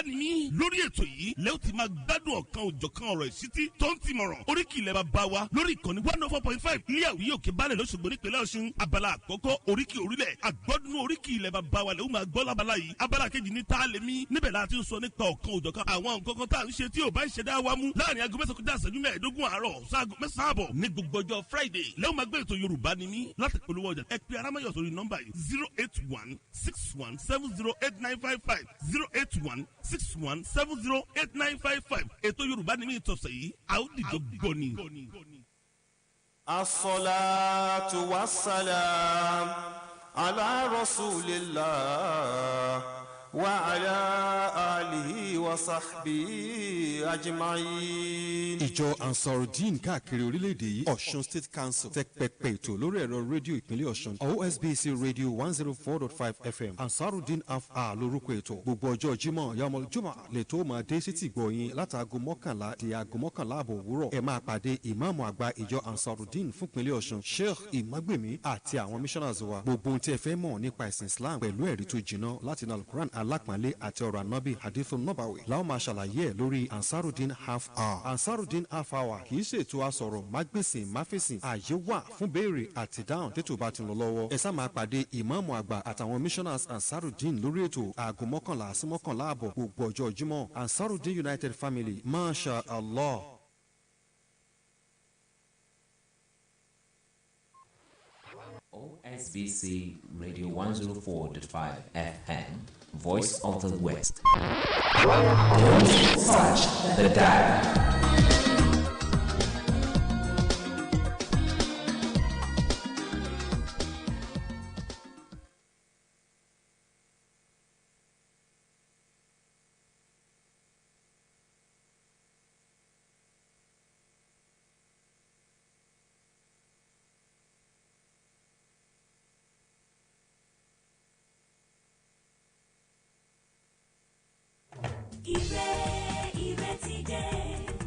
ni mí lórí ètò yìí lẹ́wọ̀n ti máa gbádùn ọ̀kan òjọ̀kan ọ̀rọ̀ ìṣítí tó ń tìmọ̀ràn oríkì ilẹ̀ bàbá wa lórí ìkànnì 104.5 ilé àwíyé òkè balẹ̀ lọ́sọ̀gbò nípínlẹ̀ Ọ̀ṣun abala àkọ́kọ́ oríkì orílẹ̀ àgbọ́dún oríkì ilẹ̀ bàbá wa lẹ́wọ̀n máa gbọ́ lábala yìí abala kejì ní tààlẹ́mí níbẹ̀ láti ń sọ nípa ọ̀kan òjọ̀kan àwọn nǹkan kan tá à ń ṣe tí ò bá ìṣẹ̀dá wa mú láàrin aago mẹ́sàn-án kọjá ìṣẹ́jú mẹ́ẹ̀ẹ́dógún àárọ̀ sáago mẹ́sàn-án àbọ̀ ní gbogbo ọjọ́ Friday lẹ́wọ̀n máa gbé ètò Yorùbá ni mí láti polówó ọjà ẹ pè Arámáyọ̀ sórí nọ́mbà yìí 08161708955 08161708955 ètò Yorùbá ni mí ìtọ̀sẹ̀ yìí a ó dìjọ gbọ́ ni. As-salatu was-salam ala rasulillah wa ala alihi wa sahbihi ajma'in. ìjọ Ansarudeen káàkiri orílẹ̀-èdè yìí Ọ̀ṣun State Council tẹ pẹpẹ ètò lórí ẹ̀rọ rédíò ìpínlẹ̀ Ọ̀ṣun OSBC radio 104.5 FM Ansarudeen half-hour lórúkọ ètò gbogbo ọjọ́ Jímọ̀ yamul juma lè tó máa dé sí tìgbọ̀yìn látàgò 11 di aago 11 àbọ̀ òwúrọ̀ ẹ máa pàdé ìmáàmù àgbà ìjọ Ansarudeen fúnpínlẹ̀ Ọ̀ṣun Sheikh Imagbemi àti àwọn missionaries wa gbogbo ohun tí ẹ fẹ́ mọ̀ nípa ẹ̀sìn Islam pẹ̀lú ẹ̀rí tó jìnnà láti inú Al-Quran alápọ̀nlé àti ọ̀rọ̀ ànábì hadithu nabawi láwọn máa ṣàlàyé ẹ̀ lórí Ansarudeen half-hour Ansarudeen half-hour kì í ṣètò àsọ̀rọ̀ mágbèsìn máfèsìn ààyè wà fún béèrè àti dáhùn tètò bá ti lọ lọ́wọ́ ẹ sá máa pàdé ìmáàmù àgbà àtàwọn missioners Ansarudeen lórí ètò aago 11 sí 11 àbọ̀ gbogbo ọjọ́ Jímọ̀ Ansarudeen United Family Masha Allah. OSBC Radio 104.5 FM, Voice of the West. Don't touch the dial. Ire ti dé.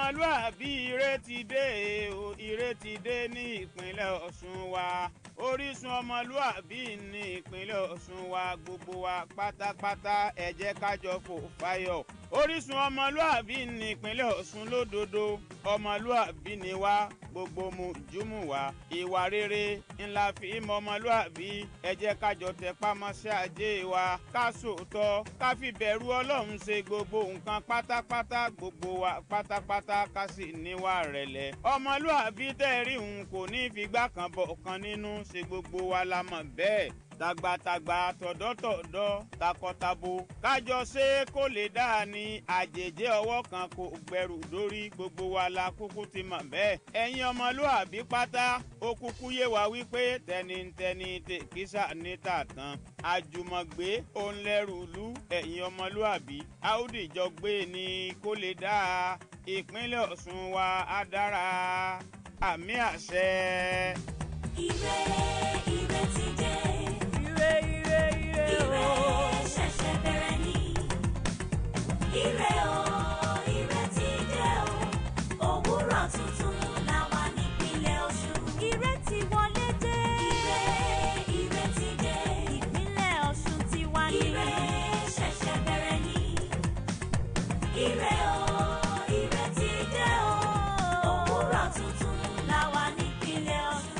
ọmọlúàbí ire ti dé o, ire ti dé ní ìpínlẹ̀ Ọ̀ṣun wa. Orísun ọmọlúàbí ní ìpínlẹ̀ Ọ̀ṣun wa, gbogbo wa pátápátá ẹ jẹ́ ká jọ fò fáyọ̀. Orísun ọmọlúàbí ní ìpínlẹ̀ Ọ̀ṣun lódodo, ọmọlúàbí ni wá, gbogbo mùjúmù wa. Ìwà rere ńlá fi mọ ọmọlúàbí, ẹ jẹ́ ká jọ tẹpá mọ́ṣẹ́ ajé wa, ká sòótọ́, ká fi bẹ̀rù Ọlọ́run ṣe gbogbo nǹkan pátápátá, gbogbo wa pátápátá ká sì níwà rẹ̀lẹ̀. Ọmọlúàbí tẹ́rí òun kò ní figbá kan bọ̀ kan nínú, ṣe gbogbo wa la mọ̀ bẹ́ẹ̀. Tàgbàtàgbà tọ̀dọ̀tọ̀dọ̀ takọtabo kájọ ṣe kó lè dáa ní àjèjì ọwọ́ kan kò gbẹrù dórí, gbogbo wa la kúkú ti mọ̀ bẹ́ẹ̀. Ẹ̀yin ọmọlúàbí pátá ó kúkú yé wa wípé tẹnitẹni tèkísà níta tán àjùmọ̀gbé òun lẹ́rù lú. Ẹ̀yin ọmọlúàbí àódìjọ gbé ní kó lè dáa, ìpínlẹ̀ Ọ̀ṣun wa á dára, àmì àṣẹ. Ire ire ti dé. Ire ṣẹ̀ṣẹ̀ bẹ̀rẹ̀ ni. Ire o, ire ti dé o. Òwúrọ̀ tuntun la wà nípínlẹ̀ Ọ̀ṣun. Ire ti wọlé dé. Ire ti dé. Ìpínlẹ̀ Ọ̀ṣun ti wá ní. Ire ṣẹ̀ṣẹ̀ bẹ̀rẹ̀ ni. Ire o, ire ti dé o. Òwúrọ̀ tuntun la wà nípínlẹ̀ Ọ̀ṣun.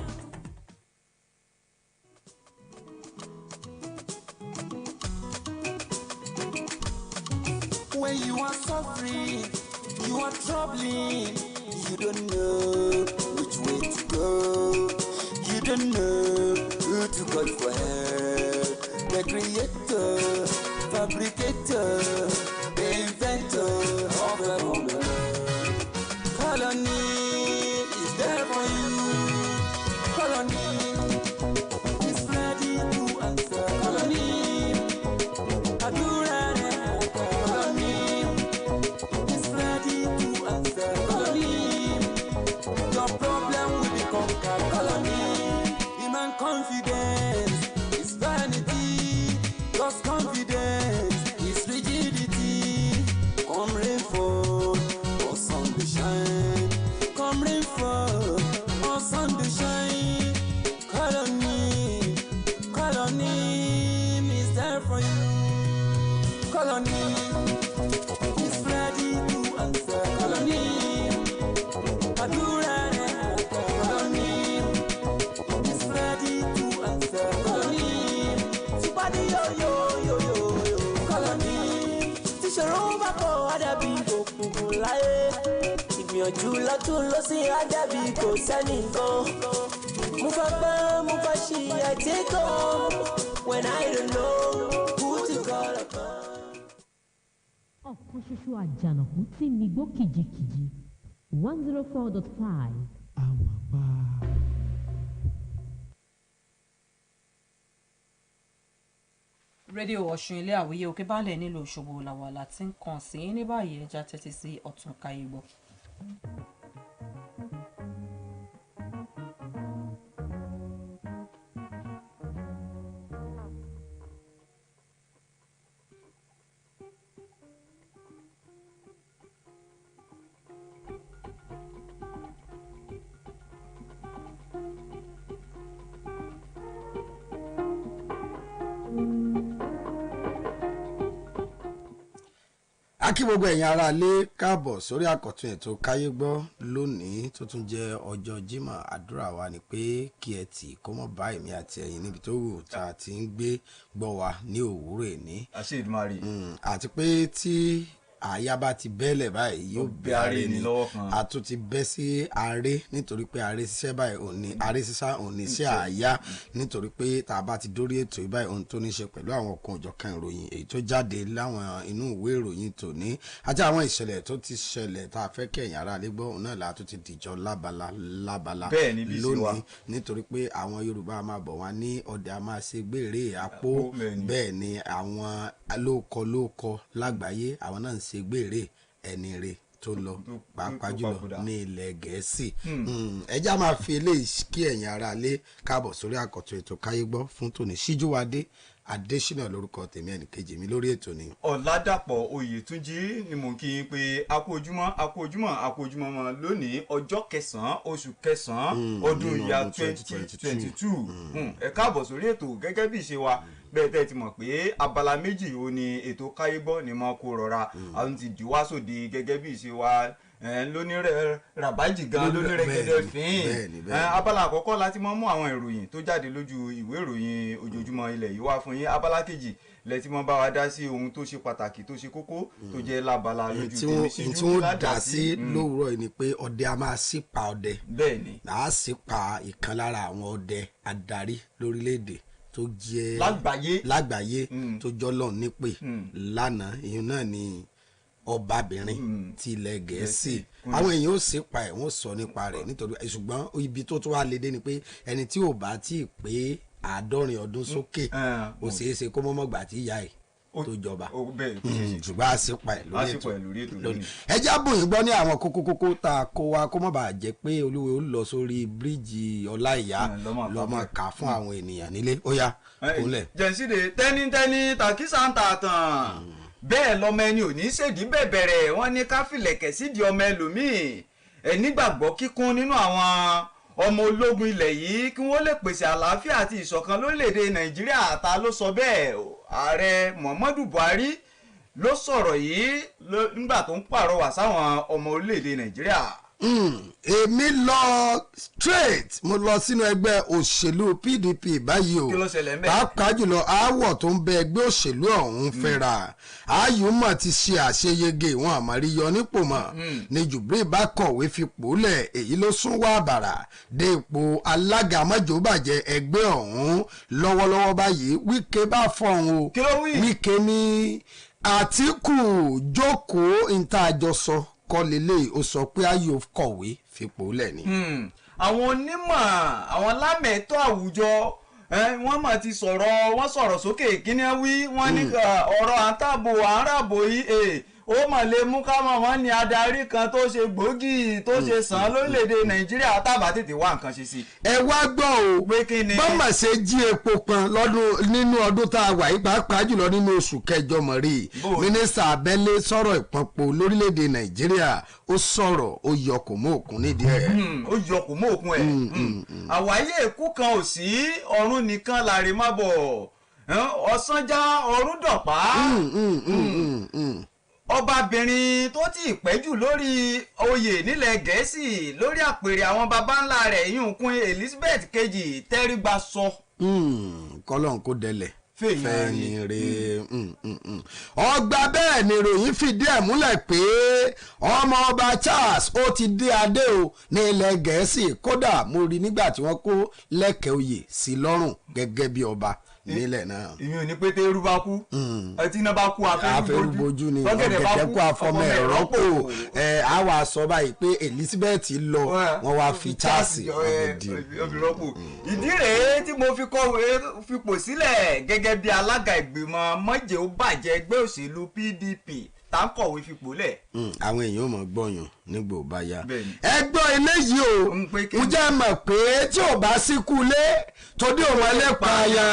When you are suffering, you are troubling, you don't know which way to go, you don't know who to call for help. The creator, fabricator, the inventor of the moment. Colony is there for you. Colony is ready to answer. Colony, Adura. Confidence is vanity, lost confidence is rigidity. Come rainfall or sun to shine, come rainfall or sun to shine. Colony, colony is there for you. Colony is ready to answer. Colony, Adura. Ìgbìyànjú lọ́tún ló sí àdàbí kò sẹ́nìkan. Mo fẹ́ pẹ́ mo fẹ́ ṣí ẹ̀jẹ̀ kan when I don't know who to call upon. Ọ̀kan ṣoṣo àjànàkú tí mi gbó kìjikìji 104.5. rédíò Ọ̀ṣun ilé àwíyé òkè balẹ̀ nílùú Òṣogbo làwà láti ń kàn sí ní báyìí ẹja tẹ́tí sí ọ̀tún káyé gbọ́. Akí gbogbo ẹ̀yin ará ilé káàbọ̀ sórí àkọ́tún ètò káyé gbọ́ lónìí tó tún jẹ́ ọjọ́ Jímọ̀. Àdúrà wa ni pé kí ẹ tì kó mọ́ bá èmi àti ẹ̀yin níbi tó wù tá a ti ń gbé gbọ́ wa ní òwúrọ̀ èní. Àti pé tí àyà bá ti bẹ́lẹ̀ báyìí yóò bẹ́ aré ni a tún ti bẹ́ sí aré nítorí pé aré ṣiṣẹ́ báyìí òní aré sísá òní sí àyà nítorí pé tá a bá ti dórí ètò yìí báyìí ohun tó ní ṣe pẹ̀lú àwọn ọ̀kan òjọ̀kan ìròyìn èyí tó jáde láwọn inú ìwé ìròyìn tòní àti àwọn ìṣẹ̀lẹ̀ tó ti ṣẹlẹ̀ tá a fẹ́ kẹ̀yìn ara lé gbọ́ òun náà la tún ti dìjọ lábala lónìí nítorí pé àwọn Yorùbá máa bọ̀ wá ní ọdẹ a máa ṣe gbére àpò bẹ́ẹ̀ ni àwọn lóòkọ lágbàáyé àwọn náà ń ṣe gbére ẹni re tó lọ pàápàá jùlọ ní ilẹ̀ Gẹ̀ẹ́sì. Ẹja máa fi eléyìí kí ẹ̀yin ará lé káàbọ̀ sórí àkọ́tún ètò káyé gbọ́ fún tòní. Síjúwadé Adésínà lórúkọ tèmi, ẹnìkejì mi lórí ètò ni. Ọ̀làdàpọ̀ Oyètúnjí ni mò ń kí yín pé a kú ojúmọ́ mọ́ lónìí ọjọ́ 9 oṣù 9 ọdún ìyá 2022. Ẹ káàbọ̀ sórí ètò gẹ́gẹ́ bí ìṣe wa. Bẹ́ẹ̀ tẹ́ ti mọ̀ pé abala méjì ó ní ètò káyé gbọ́ ni mo kó rọra àwọn ti dìwá sóde gẹ́gẹ́ bí ìṣe wa lónírẹ̀ rabaji gan lónírẹ̀ gẹ́gẹ́ fín. Abala àkọ́kọ́ láti mọ́ mú àwọn ìròyìn tó jáde lójú ìwé ìròyìn ojoojúmọ́ ilẹ̀ yìí wá fún yín. Abala kejì lẹ́tí mọ́ bá wa dá sí ohun tó ṣe pàtàkì tó ṣe kókó tó jẹ́ lábala lójú tèmi síjú tí wọ́n dá sí lówùúrọ̀ ni pé ọdẹ a máa sípa ọdẹ. Bẹ́ẹ̀ni. a sípa ìkan lára àwọn ọdẹ adarí lórílẹ̀‐èdè tó jẹ́ lágbàáyé tó jọlọ nípè lánàá ìyẹn náà ni ọbabìnrin ti ilẹ̀ Gẹ̀ẹ́sì. Àwọn èèyàn ó sípa ẹ̀ wọ́n sọ nípa rẹ̀ nítorí ṣùgbọ́n ibi tó tún wá lédè ni pé ẹni tí ò bá tí ì pé 70 ọdún sókè ó ṣeé ṣe kó mọ́mọ́gbà tí ìyá ẹ̀ tó jọba ṣùgbọ́n a sípa ẹ̀ lórí ètò lónìí. ẹ jábọ̀ yìí gbọ́ ní àwọn kókó tá a kó wa kó má bàa jẹ́ pé olúwe ó lọ sórí bíríìjì Ọláìyá lọ́mọ kà fún àwọn ènìyàn nílé ó yá kúnlẹ̀. jẹ̀nsídẹ̀ẹ́ tẹ́nítẹ́ní tàkísà ń tà tán bẹ́ẹ̀ lọ́mọ ẹni ò ní ṣèdí bẹ̀bẹ̀rẹ̀ wọ́n ní ká fìlẹ̀kẹ̀ sídìí ọmọ ẹlòmíì ẹ̀ nígbàgbọ́ kíkún nínú àwọn ọmọ ológun ilẹ̀ yìí kí wọ́n lè pèsè àlàáfíà àti ìṣọ̀kan lórílẹ̀‐èdè Nàìjíríà. Ta ló sọ bẹ́ẹ̀? Ààrẹ Muhammadu Buhari ló sọ̀rọ̀ yìí nígbà tó ń pàrọwà sáwọn ọmọ orílẹ̀‐èdè Nàìjíríà. Èmi lọ straight mo lọ sínú ẹgbẹ́ òṣèlú PDP báyìí o. Kí ló ṣẹlẹ̀ ń bẹ̀? pàápàá jùlọ aáwọ̀ tó ń bẹ ẹgbẹ́ òṣèlú ọ̀hún fẹ́ra ayùmọ̀ ti ṣe àṣeyege wọn àmàrí yọ nípò mọ̀ ní Jubril bá kọ̀wé fipò lẹ̀ èyí ló sún wá àbàrà dé ipò alága mọ́jọ́bàjẹ́ ẹgbẹ́ ọ̀hún lọ́wọ́lọ́wọ́ báyìí. Wike bá fọ̀hún o. Kí ló wí? Wike ní Àtíkù jókòó ìtajọsọ kọ́lélẹ̀ ó sọ pé ayò kọ̀wé fipò lẹ̀ ni. Àwọn onímọ̀ àwọn lámẹ̀tọ́ àwùjọ wọ́n mà ti sọ̀rọ̀ wọ́n sọ̀rọ̀ sókè kíní wí wọ́n ní ọ̀rọ̀ àǹtàbò àǹràbò yìí ó mà lè mú ká mọ̀ wọ́n ní adarí kan tó ṣe gbòógì tó ṣe sàn lórílẹ̀‐èdè Nàìjíríà tábà tètè wá nǹkan ṣe sí. Ẹ wá gbọ́ o bọ́mà ṣe jí epo kan nínú ọdún tá a wà yìí pàápàá jùlọ nínú oṣù kẹjọ mọ̀rí mínísítà abẹ́lé sọ̀rọ̀ ìpọ́npọ̀ lórílẹ̀‐èdè Nàìjíríà ó sọ̀rọ̀ ó yọkùn mọ́ òkun nídìí ẹ̀. Ó yọkùn mọ́ òkun ẹ̀. Àwáyé èkú kan ò sí ọ̀run nìkan làrí má bọ̀ ọ̀sánjá ọ̀run dọ̀pá. Ọbabìnrin tó ti pẹ́jù lórí oyè nílẹ̀ Gẹ̀ẹ́sì lórí àpèrè àwọn baba ńlá rẹ̀ yínkun Elizabeth kejì tẹ́rígbà sọ. Kọ́lọ́n kó dẹlẹ̀ fẹ́ni re ọgbà bẹ́ẹ̀ ni ìròyìn fìdí ẹ̀ múlẹ̀ pé ọmọ ọba Charles ó ti dé adé o ní ilẹ̀ Gẹ̀ẹ́sì kódà mo rí nígbà tí wọ́n kó lẹ́kẹ̀ẹ́ oyè sí lọ́rùn gẹ́gẹ́ bí ọba nílẹ̀ náà. ìyún ní pété eru bá kú ẹtí iná bá kú afẹ́rúbojú ni ọ̀gẹ̀dẹ̀ kú afọmọ ẹ̀rọ kò àwa sọ báyìí pé Elizabeth lọ wọ́n wá fi Charles ọ̀bìrọ́pò. Ìdí rèé tí mo fi kọ̀wé fipò sílẹ̀ gẹ́gẹ́ bí alága ìgbìmọ̀ mọ́jẹ̀ ó bàjẹ́ ẹgbẹ́ òṣèlú PDP tá ń kọ̀wé fipò lẹ̀. Àwọn èèyàn ò mọ̀ gbọ́yàn nígbà ò bá yá. ẹgbọ́ eléyìí o ǹjẹ́ mọ̀ pé tí ò bá síkú lé torí òun ẹlẹ́pàá aya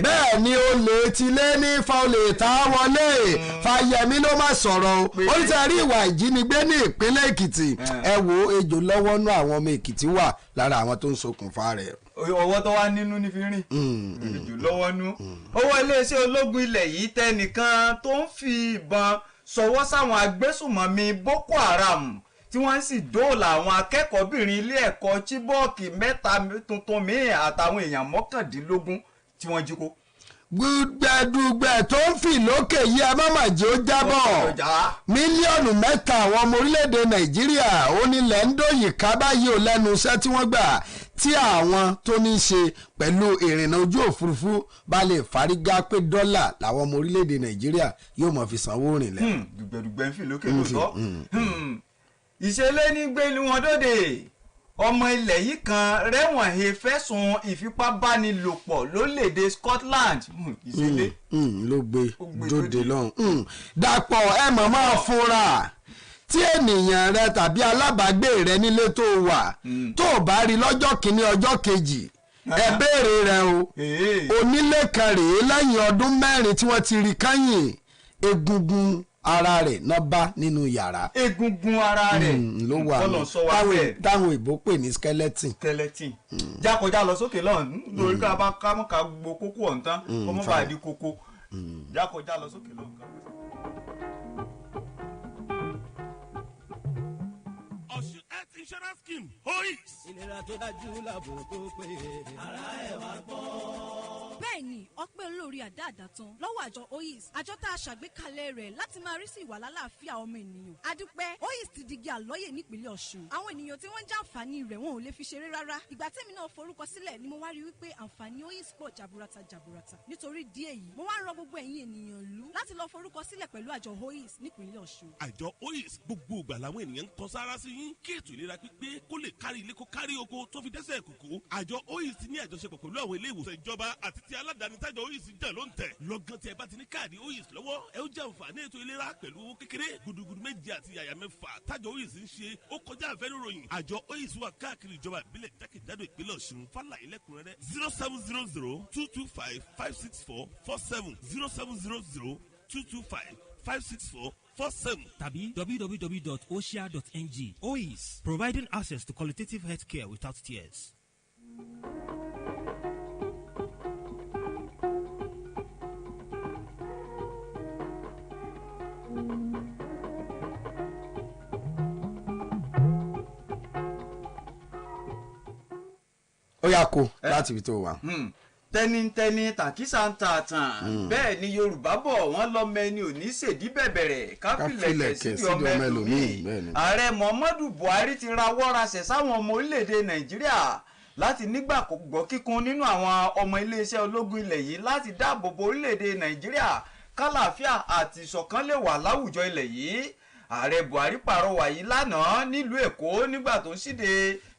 bẹ́ẹ̀ ni ó lè ti lé ní fáwọlẹ̀ tá a wọlé Fáyẹmí ló má sọ̀rọ̀ o ó ti rí ìwà ìjínigbé ní ìpínlẹ̀ Èkìtì ẹ wo ejò lọ́wọ́ nú àwọn ọmọ Èkìtì wà lára àwọn tó ń ṣokùnfà rẹ̀. Ọwọ́ tó wá nínú ní fi rìn ejò lọ́wọ́ nú. Owó iléeṣẹ́ ológun ilẹ̀ yìí tẹnìkan tó ń fi ìbọn sọwọ́ sáwọn agbésùmọ̀mí Boko Haram tí wọ́n sì dóòlà àwọn akẹ́kọ̀ọ́bìnrin ilé ẹ̀kọ́ Chibok 3 tuntun míì àtàwọn èèyàn 19 tí wọ́n jí kó. Gbẹ̀dùgbẹ̀ tó ń fì lókè yìí amámàjẹ́ ó jábọ̀ mílíọ̀nù 3 àwọn ọmọ orílẹ̀-èdè Nàìjíríà ó nílẹ̀ ń dòyìn ká báyìí ò lẹ́nu iṣẹ́ tí wọ́n gbà tí àwọn tó ní í ṣe pẹ̀lú ìrìnnà ojú òfurufú bá lè fárígá pé dọ́là làwọn ọmọ orílẹ̀-èdè Nàìjíríà yóò mọ̀ fi sanwó rìn lẹ̀. Dùgbẹ̀dùgbẹ̀ ń fì lókè lóòótọ́. Ìṣẹ̀lẹ̀ ní gbélu wọn dóde ọmọ ilẹ̀ yìí kan rẹ́wọ̀n he fẹ̀sùn ìfipábánilòpọ̀ lórílẹ̀‐èdè Scotland. Ló gbé dóde lọ́hùn. Dàpọ̀ ẹ mọ̀ máa fúnra tí ènìyàn rẹ tàbí alábàágbé rẹ nílé tó wà tó o bá rí lọ́jọ́ kìíní ọjọ́ kejì ẹ béèrè rẹ o onílé kan rèé lẹ́yìn ọdún 4 tí wọ́n ti rí kẹ́yìn egungun ara rẹ̀ náà bá nínú yàrá. egungun ara rẹ̀ ló wà táwọn ìbò pè ní skeleton. jákọjá lọ sókè lọ́hùn lórí ká bá ká gbo kókó ọ̀hún tán kó mọ́ bá di kókó jákọjá lọ sókè lọ́hùn. Ọ̀ṣun health insurance scheme OIS. ìlera tó dájú láàbò tó péye ara ẹ̀ wá gbọ́. bẹ́ẹ̀ni ọpẹ́ olórí àdáàdá tán lọ́wọ́ àjọ OIS àjọ tá a ṣàgbékalẹ̀ rẹ̀ láti máa rí sí ìwà lálàáfíà ọmọ ènìyàn adúpẹ́ OIS ti digi àlọ́yè nípínlẹ̀ Ọ̀ṣun àwọn ènìyàn tí wọ́n ń jàǹfààní rẹ̀ wọn ò lè fi ṣeré rárá ìgbà tẹ́mi náà forúkọ sílẹ̀ ni mo wá rí wípé àǹfààní OIS pọ̀ jaburata nítorí díẹ̀ yìí mo wá ń rọ gbogbo ẹ̀yin ènìyàn ìlú láti lọ forúkọ sílẹ̀ pẹ̀lú àjọ OIS nípínlẹ̀ Ọ̀ṣun. àjọ OIS gbogbo ìgbà làwọn ènìyàn ń kan sára sí yín kí ètò ìlera pípé kó lè kárí ilé kó kárí oko tó fi dẹ́sẹ̀ kùkú àjọ OIS ní àjọṣepọ̀ pẹ̀lú àwọn ilé ìwòsàn ìjọba àti ti aládàáni tájọ OIS jẹ́ ló ń tẹ̀. lọ́gán tí ẹ bá ti ní káàdì OIS lọ́wọ́ ẹ ó jẹ́ àǹfààní ètò ìlera pẹ̀lú owó kékeré gudugudu 2 àti yàyà 6 tájọ OIS ń ṣe ó kọjá àfẹnuròyìn. àjọ OIS wà káàkiri ìjọba ìbílẹ̀ jákèjádò ìpínlẹ̀ Ọ̀ṣun fàlàyé lẹ́kùnrẹ́rẹ́ 0700-225-56447 0700-225-56447 tàbí www.osia.ng. OIS, providing access to qualitative health care without tears. ó yà kó láti ibi tó wà. tẹnitẹni tàkísà ń ta àtàn bẹ́ẹ̀ ni Yorùbá bọ̀ wọ́n lọ́mọ ẹni ò ní ṣèdí bẹ̀bẹ̀rẹ̀ káfílẹ̀kẹ̀ sí ọmọ ẹlòmíì. ààrẹ Muhammadu Buhari ti rawọ́ rasẹ̀ sáwọn ọmọ orílẹ̀-èdè Nàìjíríà láti nígbàgbọ́ kíkún nínú àwọn ọmọ iléeṣẹ́ ológun ilẹ̀ yìí láti dáàbò bo orílẹ̀-èdè Nàìjíríà kálàáfíà àti ìṣọ̀kan lè wà láwùjọ ilẹ̀ yìí. ààrẹ Buhari pàrọwà yìí lánàá nílùú Èkó nígbà tó ń ṣíde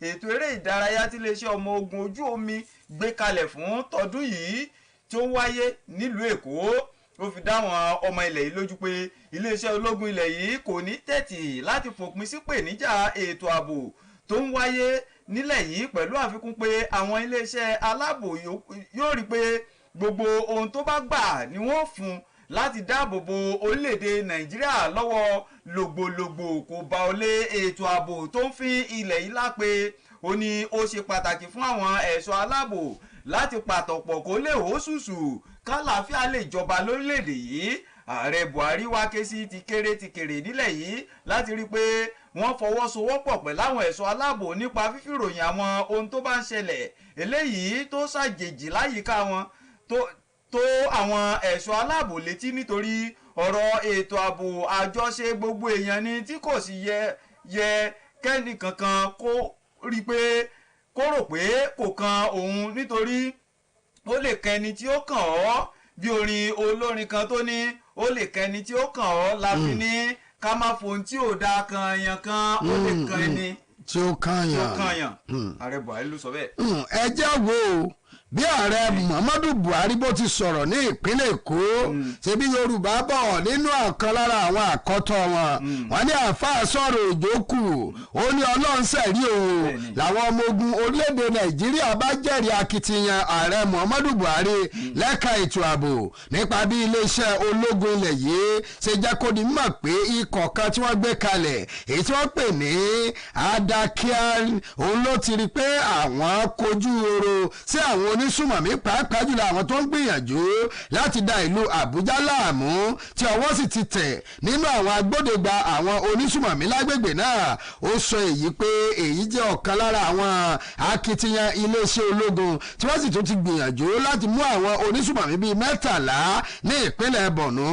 ètò eré ìdárayá tí iléeṣẹ́ ọmọ ogun ojú omi gbé kalẹ̀ fún tọdún yìí tó wáyé nílùú Èkó ó fi dáwọn ọmọ ilẹ̀ yìí lójú pé iléeṣẹ́ ológun ilẹ̀ yìí kò ní tẹ́tì láti fòpin sí ìpèníjà ètò ààbò tó ń wáyé nílẹ̀ yìí pẹ̀lú àfikún pé àwọn iléeṣẹ́ aláàbò yóò rí pé gbogbo ohun tó bá gbà ni wọ́n fún láti dáàbò bo orílẹ̀-èdè Nàìjíríà lọ́wọ́ lògbòlògbò kò bá olé ètò ààbò tó ń fi ilẹ̀ yìí lápè ó ní ó ṣe pàtàkì fún àwọn ẹ̀ṣọ́ aláàbò láti pàtọ̀pọ̀ kó lè hó ṣùṣù kálàáfíà lè jọba lórílẹ̀-èdè yìí. ààrẹ Buhari wá ké sí ti kéré nílẹ̀ yìí láti rí i pé wọ́n fọwọ́sowọ́pọ̀ pẹ̀lú àwọn ẹ̀ṣọ́ aláàbò nípa fífìròyìn àwọn ohun tó bá ń ṣẹlẹ̀ eléyìí tó ṣàjèjì láyìíká wọn tó àwọn ẹ̀ṣọ́ aláàbò létí nítorí ọ̀rọ̀ ètò ààbò àjọṣe gbogbo èèyàn ni tí kò sì yẹ kẹ́ni kankan kó rí pé kó rò pé kò kan òun nítorí ó lè kẹni tí ó kàn ọ́ bí orin olórin kan tó ní ó lè kẹni tí ó kàn ọ́ la fi ní ká má fohùn tí ò dáa kan èèyàn kan ó lè kan ẹni tí ó kànyàn. ààrẹ Buhari ló sọ bẹ́ẹ̀. ẹ jẹ́ wo bí ààrẹ Muhammadu Buhari bó ti sọ̀rọ̀ ní ìpínlẹ̀ Èkó ṣebí Yorùbá bọ̀ nínú ọ̀kan lára àwọn àkọ́tọ̀ wọn wọ́n ní àáfàá sọ̀rọ̀ òjò kù ó ní Ọlọ́run sẹ̀rí òun làwọn ọmọ ogun orílẹ̀-èdè Nàìjíríà bá jẹ́rìí akitiyan ààrẹ Muhammadu Buhari lẹ́ka ètò ààbò nípa bí iléeṣẹ́ ológun ilẹ̀ yìí ṣe jẹ́ kó di mọ̀ pé ikọ̀ kan tí wọ́n gbé kalẹ̀ èyí tí wọ́n pè ní Adakian òun ló ti rí pé àwọn kojú oro sí àwọn onísùmọ̀mí pàápàá jùlọ àwọn tó ń gbìyànjú láti da ìlú Àbújá láàmú tí ọwọ́ sì ti tẹ̀ nínú àwọn agbódegba àwọn onísùmọ̀mí lágbègbè náà ó sọ èyí pé èyí jẹ́ ọ̀kan lára àwọn akitiyan iléeṣẹ́ ológun tí wọ́n sì tún ti gbìyànjú láti mú àwọn onísùmọ̀mí bíi 13 ní ìpínlẹ̀ Borno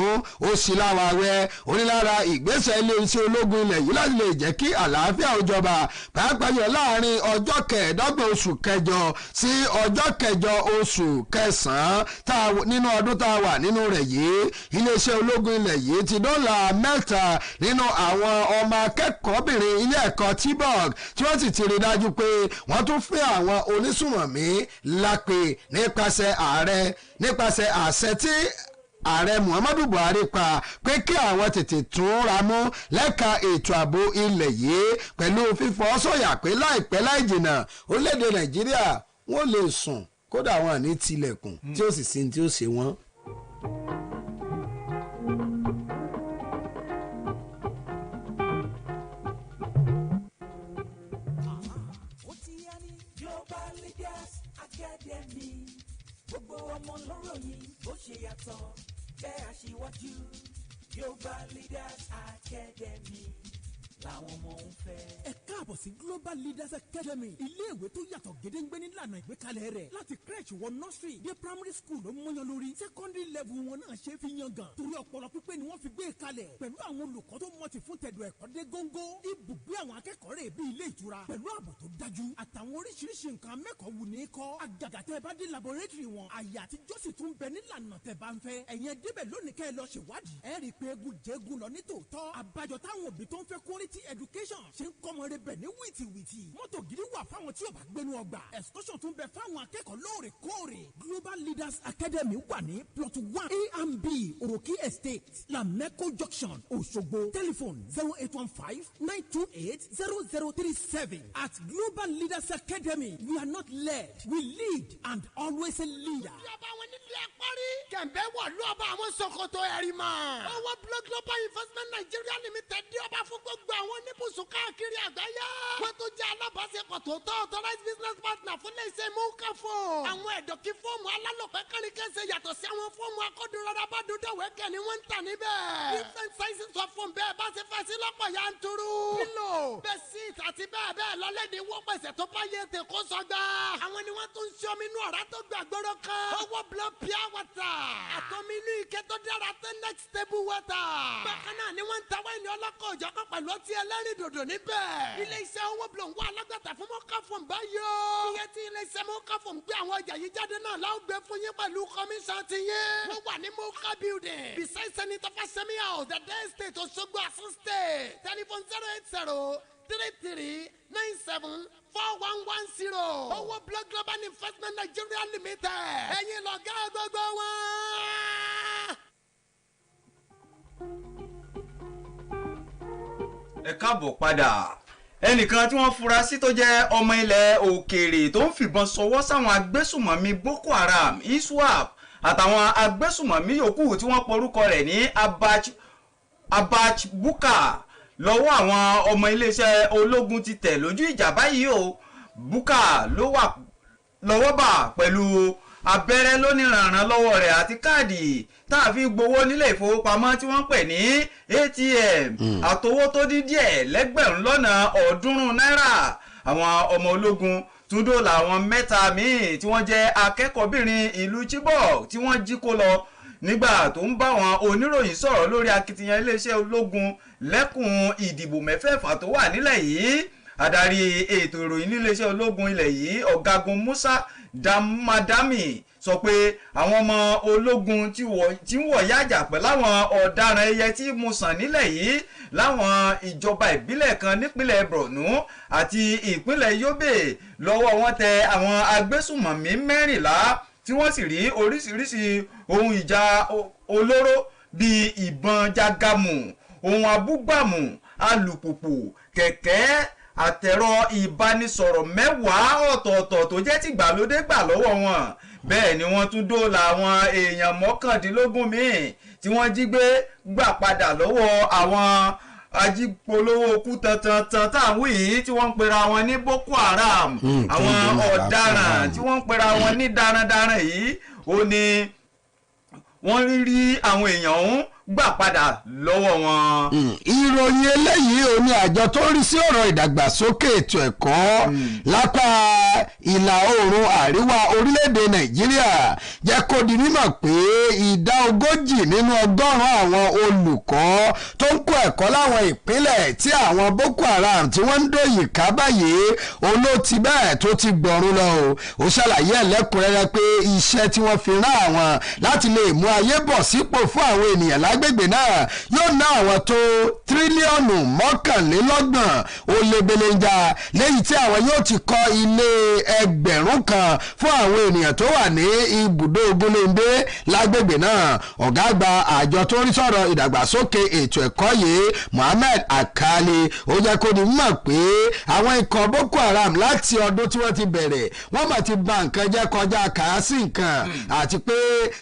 ó sì láwa rẹ onílára ìgbésẹ̀ iléeṣẹ́ ológun ilẹ̀ yìí láti lè jẹ́ kí àlàáfíà ó jọba pàápàá jùlọ láàrin ọjọ́ 15 oṣù kẹjọ sí ọjọ́ kẹjọ oṣù kẹsàn-án nínú ọdún tá a wà nínú rẹ̀ yìí iléeṣẹ́ ológun ilẹ̀ yìí ti dọ́là 7 nínú àwọn ọmọ akẹ́kọ̀ọ́bìnrin ilé ẹ̀kọ́ Chibok tí wọ́n sì ti rí dájú pé wọ́n tún fún àwọn onísùmọ̀mí lápè nípasẹ̀ àṣẹ tí ààrẹ muhammadu buhari pa pé kí àwọn tètè tún ra mú lẹ́ka ètò ààbò ilẹ̀ yìí pẹ̀lú fífọ́ sọ̀yà pé láìpẹ́ láì jìnnà orílẹ̀-èdè nàìjíríà wọ́n lè sùn kódà wọn ní tilẹ̀kùn tí ó sì sin tí ó ṣe wọ́n. gbogbo ọmọ lọ́rọ̀ yìí bó ṣe yàtọ̀ bẹ́ẹ̀ aṣíwájú Yorùbá Leaders Academy làwọn ọmọ ń fẹ́. ẹ káàbọ̀ sí Global Leaders Academy iléèwé tó yàtọ̀ gédéǹgbé nílànà ìgbékalẹ̀ rẹ̀ láti crèche wọ nursery dé primary school ló mọ́yán lórí secondary level wọn náà ṣe fi yan gan torí ọpọlọ pípé ni wọ́n fi gbé kalẹ̀ pẹ̀lú àwọn olùkọ́ tó mọ̀ ti fún tẹ̀dọ̀ ẹ̀kọ́ dé góńgó ibùgbé àwọn akẹ́kọ̀ọ́ rẹ̀ bí ilé ìtura pẹ̀lú ààbò tó dájú àtàwọn oríṣiríṣi nǹkan mẹ́kọ̀ọ́ wù ní kọ́ àgàgà tẹ́ bá dé laboratory wọn àyè àtijọ́ sì tún bẹ nílànà tẹ́ bá ń fẹ́ ẹ̀yẹn débẹ̀ lónìí kẹ́ ẹ lọ ṣèwádìí ẹ rí i pé egun jẹ́gun lọ ní tòótọ́ àbájọ táwọn òbí tó ń fẹ́ quality education ṣe ń kọ́mọ rẹ bẹ̀ ní wìtìwìtì mọ́tò gidi wà fáwọn tí ò bá gbénu ọgbà excursion tún bẹ fáwọn akẹ́kọ̀ọ́ lóòrèkóòrè Global Leaders Academy wà ní plot 1 A&B Oroki Estate Lameko Junction Òṣogbo telephone 0815-928-0037 at Global Leaders Academy we are not led we lead and always a leader. ìjọba àwọn nílé ẹ̀párí kẹ̀mbẹ́ wọ̀ ló ọba àwọn Sokoto ẹ̀rí mọ́. owó Global Investment Nigeria Limited dé ọba fún gbogbo àwọn oníbùsùn káàkiri àgbáyé. wọ́n tó jẹ́ alábàáṣepọ̀ tó tọ́ authorized business partner fún iléeṣẹ́ mọ́kàfọ́. àwọn ẹ̀dọ̀kí fọ́ọ̀mù alálòpẹ́ kárìkẹ́sẹ̀ yàtọ̀ sí àwọn fọ́ọ̀mù akọ́dúnrọ́dá bá dúdọ̀wẹ́kẹ̀ ni wọ́n ń tà níbẹ̀. different sizes of form bẹ́ẹ̀ bá ṣe fẹ́ sí lọ́pọ̀ yanturu. pillow bedsheet àti bẹ́ẹ̀ bẹ́ẹ̀ lọ́lẹ́ni wọ́n pèsè tó bá yẹ tè kó sọgbà. àwọn ni wọ́n tún ṣe omi inú ọ̀rá tó gbàgbọ́rọ̀ kan. owó blow pure water. àtọ́mi inú ike tó dára tó next table water. bákan náà ni wọ́n ń tawọ́ ẹni ọlọ́kọ̀ òjọ́kọ̀ pẹ̀lú ọtí ẹlẹ́rìí dòdò níbẹ̀. ilé iṣẹ́ owó blọ̀ ń wá alágbàtà fún mọ́kàfọ̀n báyọ̀. iye tí ilé iṣẹ́ mọ́kàfọ̀n gbé àwọn ọjà yìí jáde náà láwọn gbé fún yín pẹ̀lú kọmíṣán ti yín. wọ́n wà ní mọ́kà building beside senator fasemi house the day state Òṣogbo Asun state telephone 08033974110. owó blog Global Investment Nigeria Limited. ẹ̀yin lọ̀gá gbogbo wọn. ẹ káàbọ̀ padà. ẹnìkan tí wọ́n fura sí tó jẹ́ ọmọ ilẹ̀ òkèèrè tó ń fìbọn ṣọwọ́ sáwọn agbésùmọ̀mí Boko Haram ISWAP àtàwọn agbésùmọ̀mí yòókù tí wọ́n porúkọ rẹ̀ ní Abach Buka lọ́wọ́ àwọn ọmọ iléeṣẹ́ ológun ti tẹ̀ lójú ìjà báyìí o. Buka ló wà lọ́wọ́ bà pẹ̀lú abẹ́rẹ́ lóníranran lọ́wọ́ rẹ̀ àti káàdì tá a fi gbowó nílé ìfowópamọ́ tí wọ́n pè ní ATM àtowó tó dín díẹ̀ lẹ́gbẹ̀rún lọ́nà 300 náírà. àwọn ọmọ ológun tún dóòlà àwọn mẹ́ta míì tí wọ́n jẹ́ akẹ́kọ̀ọ́bìnrin ìlú Chibok tí wọ́n jí kó lọ nígbà tó ń bá àwọn oníròyìn sọ̀rọ̀ lórí akitiyan iléeṣẹ́ ológun lẹ́kùn ìdìbò mẹ́fẹ̀ẹ̀fà tó wà nílẹ̀ yìí. adarí ètò ìròyìn níléeṣẹ́ ológun ilẹ̀ yìí ọ̀gágun Musa Damadami sọ pé àwọn ọmọ ológun tí ń wọ̀ yájà pẹ̀lú àwọn ọ̀daràn ẹyẹ tí mú sàn nílẹ̀ yìí láwọn ìjọba ìbílẹ̀ kan nípínlẹ̀ Borno àti ìpínlẹ̀ Yobe lọ́wọ́ wọn tẹ àwọn agbésùmọ̀mí 14 tí wọ́n sì rí oríṣiríṣi ohun ìjà olóró bíi ìbọn jágàmù ohun abúgbàmù alùpùpù kẹ̀kẹ́ àtẹ̀rọ ìbánisọ̀rọ̀ 10 ọ̀tọ̀ọ̀tọ̀ tó jẹ́ tìgbàlódé gbà lọ́wọ́ wọn. bẹ́ẹ̀ ni wọ́n tún dóòlà àwọn èèyàn 19 míì tí wọ́n jí gbé gbà padà lọ́wọ́ àwọn ajípolówó kú tantan táwọn yìí tí wọ́n ń pera wọn ní Boko Haram. àwọn ọ̀daràn tí wọ́n ń pera wọn ní darandaran yìí ó ní wọ́n rí àwọn èèyàn ọ̀hún gbà padà lọ́wọ́ wọn. ìròyìn eléyìí ò ní àjọ tó ń rí sí ọ̀rọ̀ ìdàgbàsókè ètò ẹ̀kọ́ lápá ìlà oòrùn àríwá orílẹ̀-èdè Nàìjíríà jẹ́ kó di mímọ̀ pé ìdá 40 nínú 100 àwọn olùkọ́ tó ń kọ́ ẹ̀kọ́ láwọn ìpínlẹ̀ tí àwọn Boko Haram tí wọ́n ń dòyìn ká báyìí olóòtí bẹ́ẹ̀ tó ti gbọ̀rún lọ o. ó ṣàlàyé ẹ̀lẹ́kùnrẹ́rẹ́ pé iṣẹ́ tí wọ́n fi rán àwọn láti lè mú ayé bọ̀ sípò fún àwọn ènìyàn lágbègbè náà yóò ná àwọn tó tírílíọ̀nù mọ́kànlélọ́gbọ̀n ó lé belenja lẹ́yìn tí àwọn yóò ti kọ́ ilé ẹgbẹ̀rún kan fún àwọn ènìyàn tó wà ní ibùdó ogunléndé lágbègbè náà. ọ̀gá àgbà àjọ tó ń sọ̀rọ̀ ìdàgbàsókè ètò ẹ̀kọ́ yìí Muhammed Akali ó jẹ́ kó di mọ̀ pé àwọn ikọ̀ Boko Haram láti ọdún tí wọ́n ti bẹ̀rẹ̀ wọ́n mà ti ba nǹkan jẹ́ kọjá kàásì nǹkan àti pé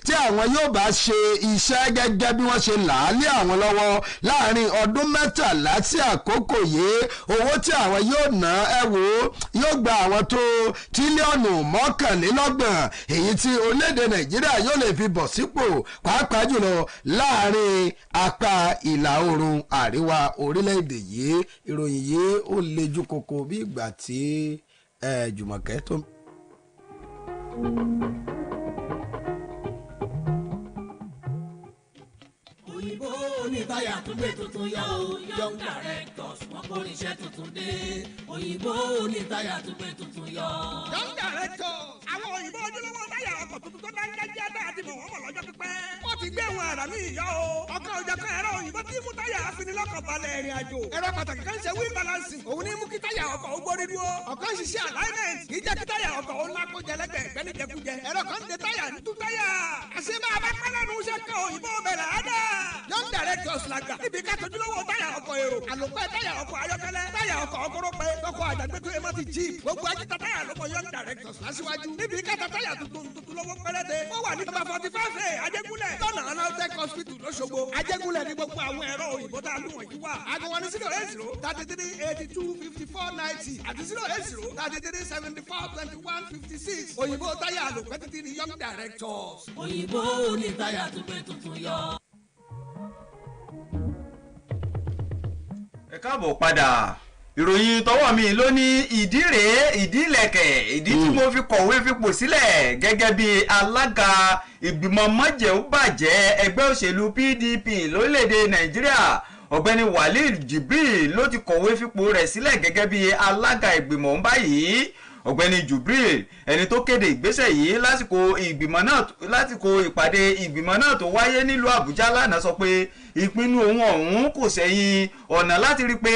tí àwọn yóò bá ṣe iṣẹ́ gẹ́gẹ́ bí wọ́n ṣe là á lé àwọn lọ́wọ́ láàrin ọdún mẹ́tàlá sí àkókò yìí owó tí àwọn yóò ná yóò gba àwọn tó tírílíọ̀nù mọ́kànlélọ́gbọ̀n èyí tí orílẹ̀-èdè Nàìjíríà yóò lè fi bọ̀ sípò pàápàá jùlọ láàrin apá ìlà oòrùn àríwá orílẹ̀-èdè yìí. ìròyìn yìí ó lejú koko bí ìgbà tí Jùmọ̀kẹ́ tó. òyìnbó oníbàyà tún gbé tuntun yọ o young directors wọn kò níṣẹ́ tuntun dé òyìnbó oníbàyà tún gbé tuntun yọ. young directors àwọn òyìnbó ojúlówó báyà ọkọ̀ tuntun tó dáńgájíá dáa ti mọ̀ wọ́n mọ̀ lọ́jọ́ pípẹ́. wọ́n ti gbé wọn àrà ní ìyá o. ọkọ̀ òjọ̀kan ẹ̀rọ òyìnbó tí mú táyà afinilọ́kàn balẹ̀ ìrìn àjò. ẹ̀rọ pàtàkì kan ṣe wheel balancing òun ní mú kí táyà ọkọ̀ ó gbórí dúró. ọ̀kan ṣiṣẹ́ alignment kì í jẹ́ kí táyà ọkọ̀ ó ńlá kó jẹlẹ́gbẹ̀ gbẹ́nìjẹkújẹ. ẹ̀rọ kan ń de táyà ń tú táyà. àṣẹ máa bá pẹ́ lẹ́nu iṣẹ́ kan òyìnbó bẹ̀rẹ̀ àdá. young directors làgbà níbi ká tojúlówó táyà ọkọ̀ èrò. àlòpẹ́ táyà ọkọ̀ ayọ́kẹ́lẹ́ táyà ọkọ̀ ọkọ̀rọ̀pẹ́ ọkọ̀ àjàgbétó ẹ̀ má ti jíìpù. gbogbo ajíta táyà lọ́kọ̀ young directors lásìwájú. níbi ká ta táyà tuntun lọ́wọ́ pẹ́rẹ́dẹ́. ó wà ní nọ́mbà 45 Ajégúnlẹ̀ lọ́nà Analtech hospital lọ́sọ̀gbọ̀. Ajégúnlẹ̀ ní gbogbo àwọn ẹ̀rọ òyìnbó tá a lù wọ̀nyí wà. aago wọn ní 08033825490 àti 08033742156. òyìnbó táyà àlòpẹ́ títí ní young directors. òyìnbó ní táyà tó pé tuntun yọ. ẹ káàbọ̀ padà ìròyìn tọwọ́ mi ló ní ìdí rèé ìdí ìlẹ̀kẹ̀ ìdí tí mo fi kọ̀wé fipò sílẹ̀ gẹ́gẹ́ bí alága ìgbìmọ̀ májẹ̀úbàjẹ́ ẹgbẹ́ òṣèlú PDP lórílẹ̀‐èdè Nàìjíríà ọ̀gbẹ́ni Walid Jibril ló ti kọ̀wé fipò rẹ̀ sílẹ̀ gẹ́gẹ́ bí alága ìgbìmọ̀ ń báyìí. ọ̀gbẹ́ni Jibril ẹni tó kéde ìgbésẹ̀ yìí lásìkò ìpàdé ìgbìmọ̀ náà tó wáyé nílùú Àbújá lánàá sọ pé ìpinnu òun ọ̀hún kò sẹ́yìn ọ̀nà láti rí pé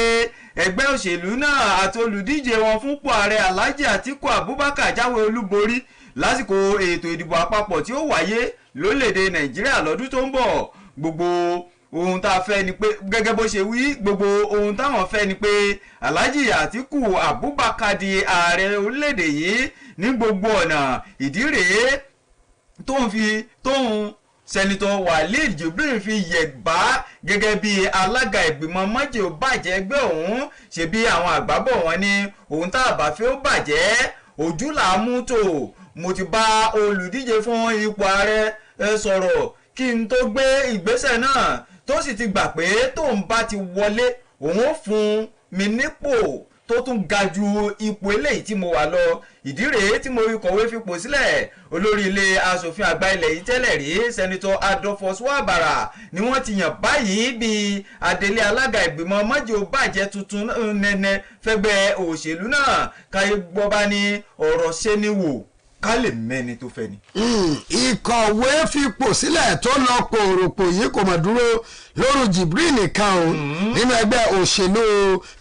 ẹgbẹ́ òṣèlú náà àti olùdíje wọn fúnpò ààrẹ Alhaji Atiku Abubakar jáwé olúborí lásìkò ètò ìdìbò àpapọ̀ tí ó wáyé lórílẹ̀‐èdè Nàìjíríà lọ́dún tó ń bọ̀. gbogbo ohun tá a fẹ́ ni pé gẹ́gẹ́ bó ṣe wí gbogbo ohun táwọn fẹ́ ni pé Alhaji Atiku Abubakar di ààrẹ orílẹ̀‐èdè yìí ní gbogbo ọ̀nà. ìdí rèé tóun sẹ́nitọ́ Walid Jibril fi yẹ̀gbá gẹ́gẹ́ bí alága ìgbìmọ̀ májẹ̀úbàjẹ́ ẹgbẹ́ ọ̀hún ṣe bí àwọn àgbàbọ̀ wọn ní ohun tá a bá fẹ́ ó bàjẹ́ ojú là á mú tò. mo ti bá olùdíje fún ipò ààrẹ sọ̀rọ̀ kí n tó gbé ìgbésẹ̀ náà tó sì ti gbà pé tóun bá ti wọlé òun ó fún mi nípò tó tún ga ju ipò eléyìí tí mo wà lọ. ìdí rèé tí mo fi kọ̀wé fipò sílẹ̀. olórí ilé asòfin àgbà ilẹ̀ yìí tẹ́lẹ̀ rí sẹ́nitọ́ Adolphus Wabara ni wọ́n ti yàn báyìí bíi adelé alága ìgbìmọ̀ májẹ̀úbàjẹ́ tuntun nẹ́nẹ́ fẹ́gbẹ́ òṣèlú náà káyé gbọ́ bá ní ọ̀rọ̀ ṣe ni wò ká lè mẹ́ni tó fẹ́ ni. ìkọ̀wé fipò sílẹ̀ tó lọ pòròpò yìí kò mọ̀ dúró lóru Jibril nìkan o nínú ẹgbẹ́ òṣèlú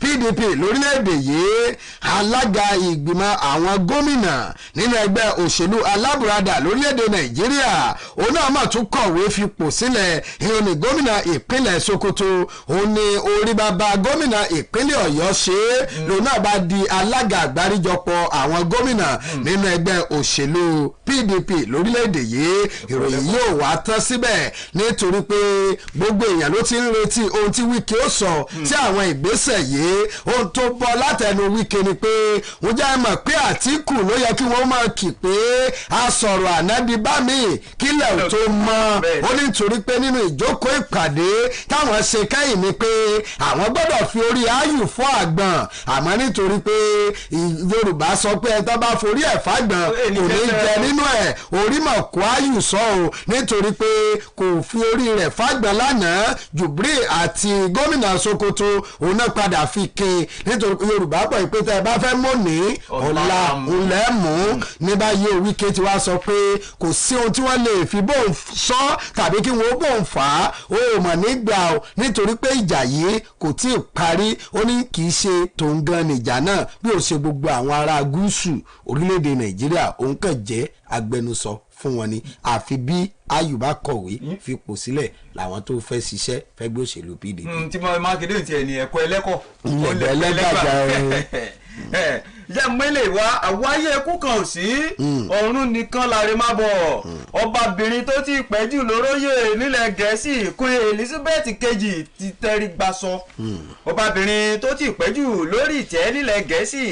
PDP lórílẹ̀‐èdè yìí alága ìgbìmọ̀ àwọn gómìnà nínú ẹgbẹ́ òṣèlú alábùradà lórílẹ̀‐èdè Nàìjíríà òun náà mà tún kọ̀wé fipò sílẹ̀ ìhun ní gómìnà ìpínlẹ̀ Sokoto òun ni orí bàbá gómìnà ìpínlẹ̀ Ọ̀yọ́ ṣe é lòun náà bá di alága àgbáríjọpọ̀ àwọn gómìnà nínú ẹgbẹ́ òṣèlú PDP lórílẹ̀‐èdè yìí. ìròyìn yóò wá tán síbẹ̀ nítorí pé gbogbo èèyàn ló ti ń retí ohun tí Wike ó sọ sí àwọn ìgbésẹ̀ yìí. ohun tó bọ́ látẹnu Wike ni pé wọ́n já mọ̀ pé Àtíkù ló yẹ kí wọ́n máa kì pé a sọ̀rọ̀ ànádi bá mi kílẹ̀ ò tó mọ́. ó ní nítorí pé nínú ìjókòó ìpàdé táwọn ṣe kẹ́yìn ni pé àwọn gbọ́dọ̀ fi orí ayù fọ́ àgbọ̀n àmọ́ nítorí pé Yorùbá sọ pé ẹ tó bá forí ẹ̀ fàgbọ̀n jẹ nínú ẹ̀ orí mọ̀ kó ayù sọ o nítorí pé kò fi orí rẹ̀ fàgbọ́n lánàá Jubril àti gómìnà Sokoto òun náà padà fi ké nítorí pé Yorùbá pọ̀ pé tẹ́ ẹ bá fẹ́ mọ̀ ní ọ̀la ńlẹ̀ mú ní báyìí Wike ti wá sọ pé kò sí ohun tí wọ́n lè fi bóun sọ tàbí kí wọ́n bóun fà á ó mọ̀ nígbà o nítorí pé ìjà yìí kò tí ì parí ó ní kì í ṣe tòun gan nìjà náà bí ó ṣe gbogbo àwọn ará gúúsù orílẹ̀-èdè Nàìjíríà òun kàn jẹ́ agbẹnusọ fún wọn ni àfi bí Ayuba kọ̀wé fipò sílẹ̀ làwọn tó fẹ́ ṣiṣẹ́ fẹ́gbẹ́ òṣèlú PDP. tí mo mákindé tiẹ̀ ní ẹ̀kọ́ ẹlẹ́kọ̀. ẹlẹ́gbàjà yẹ mẹ́lẹ̀ wá àwáyé ẹkú kan ò sí ọ̀run nìkan láre má bọ̀ ọbabìnrin tó ti pẹ́ jù lóróyè nílẹ̀ Gẹ̀ẹ́sì Queen Elizabeth kejì ti tẹrí gbaṣọ ọbabìnrin tó ti pẹ́ jù lórí ìtẹ́ nílẹ̀ Gẹ̀ẹ́sì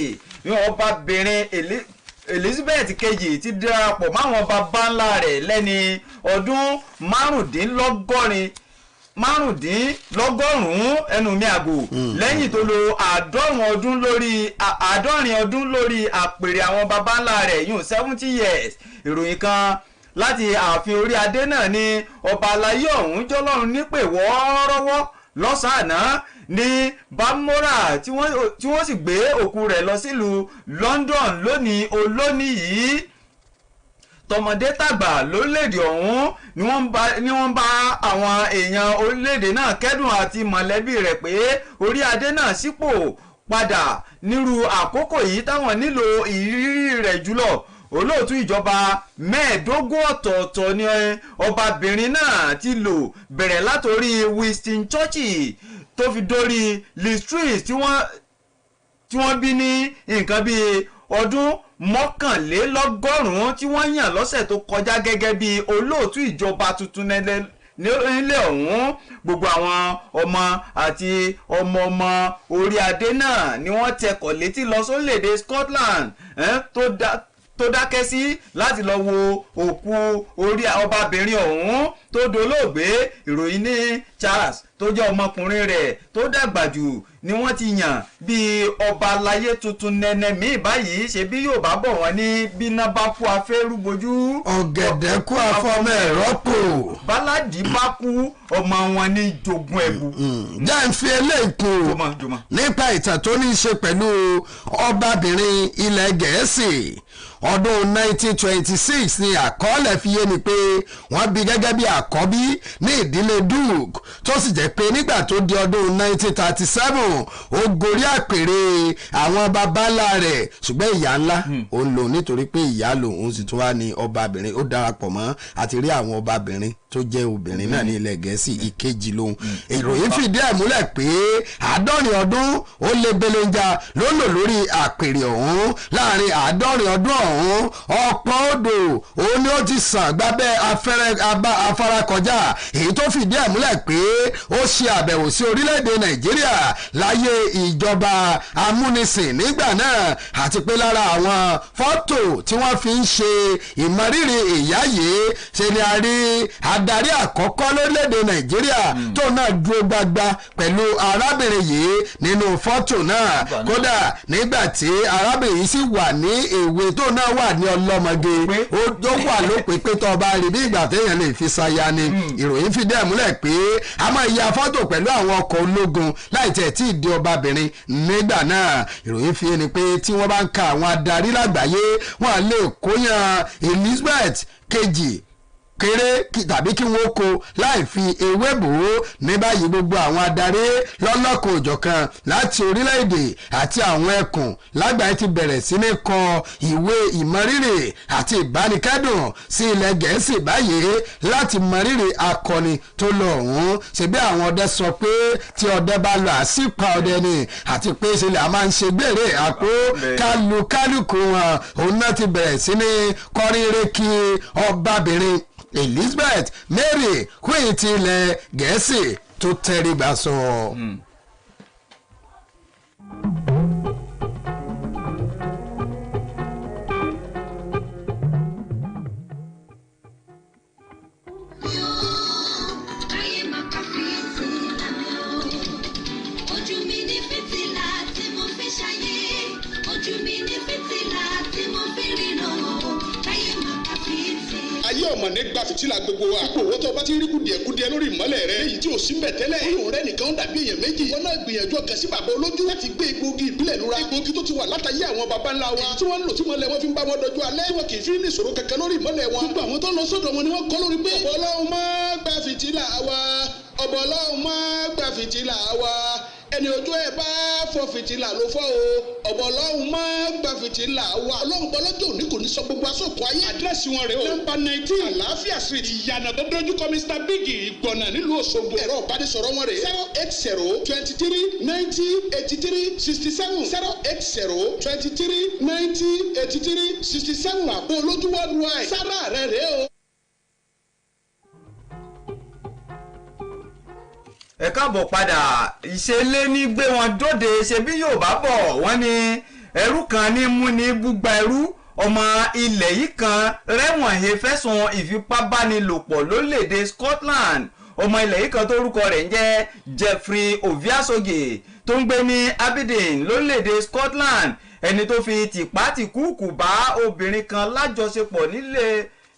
ní ọbabìnrin Elizabeth kejì ti darapọ̀ máwọn baba ńlá rẹ̀ lẹ́ni ọdún márùndínlọ́gọ́rùn-ún ẹnu mi àgò lẹ́yìn tó lo àádọ́rin ọdún lórí àpèrè àwọn baba ńlá rẹ̀ yùn 70 years ìròyìn kan láti ààfin orí adé náà ni ọba aláyé ọ̀hún jọlọ́run nípè wọ́ọ́rọ́wọ́ lọ́sàn-án ní Bamora tí wọ́n sì gbé òkú rẹ̀ lọ sílùú London lónìí yìí tọmọdé tàgbà lórílẹ̀‐èdè ọ̀hún ni wọ́n bá àwọn èèyàn orílẹ̀‐èdè náà kẹ́dùn àti mọ̀lẹ́bí rẹ̀ pé orí adé náà sípò padà nírú àkókò yìí táwọn nílò ìrírí rẹ̀ jùlọ olóòtú ìjọba 15 ọ̀tọ̀ọ̀tọ̀ ni ọbabìnrin náà ti lò bẹ̀rẹ̀ látòrí Winston Churchill tó fi dórí Liz Truss tí wọ́n bí ní nǹkan bíi ọdún 21 tí wọ́n yàn lọ́sẹ̀ tó kọjá gẹ́gẹ́ bí olóòtú ìjọba tuntun nílẹ̀ ọ̀hún gbogbo àwọn ọmọ àti ọmọ orí adé náà ni wọ́n tẹkọ̀ létí lọ sórílẹ̀-èdè Scotland tó dákẹ́ sí láti lọ wo òkú orí ọbabìnrin ọ̀hún tó dolóògbé ìròyìn ní Charles tó jẹ́ ọmọkùnrin rẹ̀ tó dàgbà jù ni wọ́n ti yàn bíi ọba aláyé tuntun nẹ́nẹ́ míì báyìí ṣe bí yóò bá bọ̀ wọ́n ní bíná bá kú afẹ́rú bojú. ọ̀gẹ̀dẹ̀ kú afọmọ ẹ̀rọ́pò. báládì bá kú ọmọ wọn ní jogún ẹ̀bù. jẹ́ ń fi eléyìí kún nípa ìtàn tó ní í ṣe pẹ̀lú ọbabìnrin ilẹ̀ Gẹ̀ẹ́sì ọdún 1926 ni àkọọ́lẹ̀ fi yé ni pé wọ́n bí gẹ́gẹ́ bí àkọ́bí ní ìdílé Duke tó sì jẹ́ pé nígbà tó di ọdún 1937 ó gorí àpèrè àwọn babalá rẹ̀ ṣùgbọ́n ìyá ńlá òun lòun nítorí pé ìyá lòun òun sì tún wá ní ọbabìnrin ó darapọ̀ mọ́ àti rí àwọn ọbabìnrin tó jẹ́ obìnrin náà ní ilẹ̀ Gẹ̀ẹ́sì ìkejì lòun ìròyìn fìdí ẹ̀ múlẹ̀ pé 70 ọdún ó lé belenja ló lò lórí àpèrè ọ̀hún láàrin 70 ọdún ọ̀hún ọ̀pọ̀ odò òun ni ó ti sàn gbábẹ́ afárá kọjá èyí tó fìdí ẹ̀ múlẹ̀ pé ó ṣe àbẹ̀wò sí orílẹ̀-èdè Nàìjíríà láyé ìjọba amúnisìn nígbà náà àti pé lára àwọn fọ́tò tí wọ́n fi ń ṣe ìmọrírì ìyá yìí ṣe ni a rí adarí àkọ́kọ́ lórílẹ̀‐èdè Nàìjíríà tó náà dúró gbagba pẹ̀lú arábìnrin yìí nínú fọ́tò náà kódà nígbà tí arábìnrin yìí sì wà ní èwe tó náà wà ní ọlọ́mọge ó wà lópin pé tó bá rí bí ìgbà téèyàn lè fi ṣaya ni ìròyìn fìdí ẹ̀ múlẹ̀ pé a máa ya fọ́tò pẹ̀lú àwọn ọkọ̀ ológun láì tẹ̀ tí ì di ọbabìnrin nígbà náà ìròyìn fi ni pé tí wọ́n bá ń ka àwọn adarí lágbàáyé wọ́n á lè kóyàn Elizabeth kejì kéré tàbí kí wọ́n kó láì fi ewé bò ó ní báyìí gbogbo àwọn adarí lọ́lọ́kọ̀ òjọ̀kan láti orílẹ̀-èdè àti àwọn ẹkùn lágbàáyé ti bẹ̀rẹ̀ sí ní kọ ìwé ìmọrírì àti ìbánikẹ́dùn sí ilẹ̀ Gẹ̀ẹ́sì báyìí láti mọrírì akọni tó lọ ọ̀hún ṣebí àwọn ọdẹ sọ pé tí ọdẹ bá lọ àsìpa ọdẹ ni àti pé ìṣẹ̀lẹ̀ a máa ń ṣe gbèrè àpò kálukú wọn òun náà ti bẹ̀rẹ̀ sí ní kọrin rékì ọbabìnrin Elizabeth Mary Queen ti ilẹ̀ Gẹ̀ẹ́sì tó tẹríba sọ. ayé ọmọ ní gba fìtílà gbogbo wa. ipò owó tó bá ti rí kùdìẹ̀kùdìẹ̀ lórí ìmọ́lẹ̀ rẹ. èyí tí ò sí mbẹ̀ tẹ́lẹ̀. olóhùn rẹ nìkan ń dàbí èèyàn méjì. wọn náà gbìyànjú ọkàn sí bàbá olójú láti gbé egbòogi ìbílẹ̀ lura. egbòogi tó ti wà látàyé àwọn baba ńlá wa. èyí tí wọ́n ń lò tí mọ́lẹ̀ wọn fi ń bá wọn dọjú alẹ́. tí wọn kì í fi ní ìṣòro kankan lórí ìmọ́lẹ̀ wọn. gbogbo àwọn tó ń lọ sọ́dọ̀ wọn ni wọ́n kọ́ lórí pé. ọ̀bọ̀lọ́hún máa gba fìtílà wa. ọ̀bọ̀lọ́hún máa gba fìtílà wa. ẹni ojú ẹ bá fọ fìtílà ló fọ́ o. ọ̀bọ̀lọ́hún máa gba fìtílà wa. ọlọ́run gbọ́lọ́jọ́ òní kò ní sọ gbogbo aṣọ́kùn ayé. àdírẹ́sì wọn rèé o. nọ́mbà 19 àlàáfíà street ìyànà tó dojú kọ Mr Big ìgbọ̀nà nílùú Òṣogbo. ẹ̀rọ ìbánisọ̀rọ̀ wọn rèé 08023908367 08023908367 àpò olójú worldwide. sára rẹ̀ rèé o. ẹ káàbọ̀ padà ìṣẹ̀lẹ̀ ní gbé wọn dóde ṣe bí yóò bá bọ̀ wọ́n ní ẹrú kan ní mú ní búgba ẹrú ọmọ ilẹ̀ yìí kan rẹ́wọ̀n he fẹ̀sùn ìfipábánilòpọ̀ lórílẹ̀‐èdè Scotland ọmọ ilẹ̀ yìí kan tórúkọ rẹ̀ ń jẹ́ Jeffrey Oviasoge tó ń gbé ní Aberdeen lórílẹ̀‐èdè Scotland ẹni tó fi tìpátìkúùkù bá obìnrin kan lájọṣepọ̀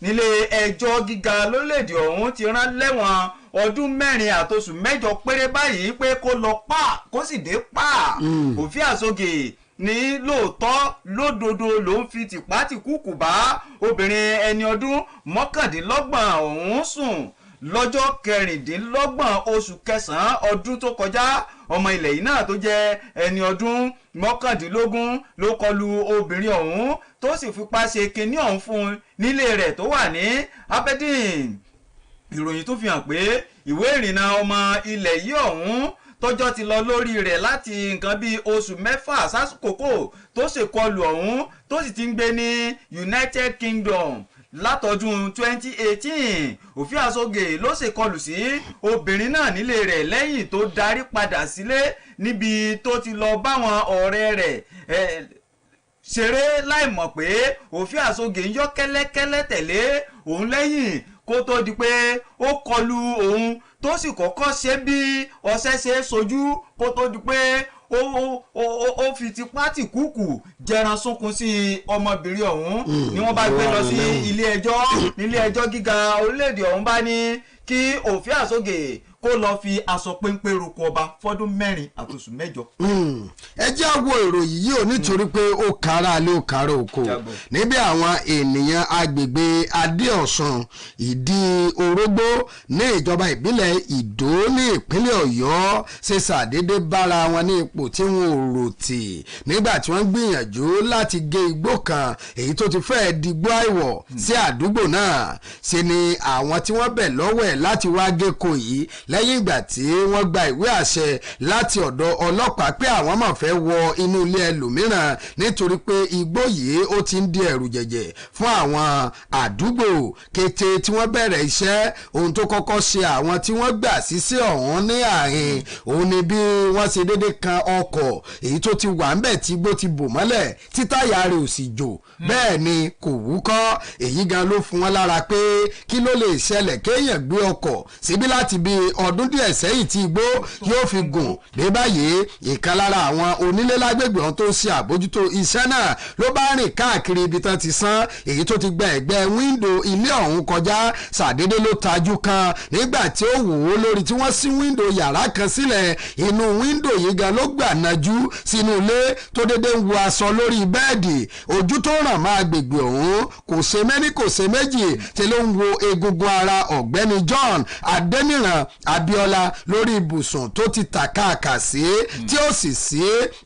nílé ẹjọ́ gíga lórílẹ̀‐èdè ọ̀hún ti rán lẹ́wọ̀n ọdún 4 àtòṣù 8 péré báyìí pé kó lọ pa kó sì dé pa. Oviasoge ní lóòótọ́ lódodo ló ń fi tìpátìkúùkù bá obìnrin ẹni ọdún 29 ọ̀hún sùn lọ́jọ́ 26 oṣù kẹsàn-án ọdún tó kọjá. ọmọ ilẹ̀ yìí náà tó jẹ́ ẹni ọdún 19 ló kọlu obìnrin ọ̀hún tó sì fipá ṣe kinní ọ̀hún fún un nílé rẹ̀ tó wà ní Aberdeen. ìròyìn tó fi hàn pé ìwé ìrìnnà ọmọ ilẹ̀ yìí ọ̀hún tọ́jọ́ ti lọ lórí rẹ̀ láti nǹkan bíi oṣù 6 sásìkòkò tó ṣèkọlù ọ̀hún tó sì ti ń gbé ní United Kingdom látọdún 2018. Oviasoge ló ṣèkọlù sí obìnrin náà nílé rẹ̀ lẹ́yìn tó darí padà sílé níbi tó ti lọ báwọn ọ̀rẹ́ rẹ̀ ṣeré láìmọ̀ pé Oviasoge ń yọ́ kẹ́lẹ́kẹ́lẹ́ tẹ̀lé òun lẹ́yìn kó tó di pé ó kọlu òun tó sì kọ́kọ́ ṣe bí ọṣẹ ṣe sojú kó tó di pé ó fi tipátìkúùkù jẹran sunkún sí ọmọbìnrin ọ̀hún ni wọ́n bá gbé lọ sí ilé ẹjọ́ gíga orílẹ̀-èdè ọ̀hún bá ní kí Oviasoge kó lọ fi aṣọ péńpé roko ọba fọ́dún 4 àtòṣù 8. ẹ jẹ́ àwọ ìròyìn yìí ò nítorí pé ó kára lé ó kára oko níbi àwọn ènìyàn agbègbè Adéọ̀sán ìdí orógbó ní ìjọba ìbílẹ̀ Ìdó ní ìpínlẹ̀ Ọ̀yọ́ ṣe ṣàdédé bára wọn ní ipò tí wọn ò rò tì nígbà tí wọ́n gbìyànjú láti gé igbó kan èyí tó ti fẹ́ẹ́ digbó àìwọ̀ sí àdúgbò náà ṣe ni àwọn tí wọ́n bẹ̀ lọ́wọ́ ẹ̀ láti wá gé ko yìí lẹ́yìn ìgbà tí wọ́n gba ìwé àṣẹ láti ọ̀dọ̀ ọlọ́pàá pé àwọn máa fẹ́ wọ inú ilé ẹlòmíràn nítorí pé igbó yìí ó ti ń di ẹ̀rù jẹ̀jẹ̀ fún àwọn àdúgbò. kété tí wọ́n bẹ̀rẹ̀ iṣẹ́ ohun tó kọ́kọ́ ṣe àwọn tí wọ́n gbà síṣẹ́ ọ̀hún ní àárín òun ni bí wọ́n ṣe déédé kan ọkọ̀ èyí tó ti wà ń bẹ̀ tí igbó ti bò mọ́lẹ̀ tí táyà rẹ̀ ò sì jò bẹ́ẹ̀ ni kò wúkọ́. èyí gan ló fún wọn lára pé kí ló lè ṣẹlẹ̀ kéèyàn gbé ọkọ̀ síbí láti bí ọdún díẹ̀ sẹ́yìn tí igbó yóò fi gùn dé báyìí. ìkan lára àwọn onílé lágbègbè ọ̀hún tó ń ṣe àbójútó iṣẹ́ náà ló bá rìn káàkiri ibi tán ti sán èyí tó ti gba ẹ̀gbẹ́ wíńdò ilé ọ̀hún kọjá ṣàdédé ló tajú kan nígbà tí ó wò ó lórí tí wọ́n ṣí wíńdò yàrá kan sílẹ̀ inú wíńdò yìí gan ló gbà nájú sínú ilé tó dédé ń wo aṣọ lórí bẹ́ẹ̀dì ojú tó ràn máa gbègbè ọ̀hún kò ṣe mẹ́ni kò ṣe méjì tí ló ń wo egungun ara ọ̀gbẹ́ni John Adéníran Abíọ́lá lórí ibùsùn tó ti tàkàkà sí tí ó sì sí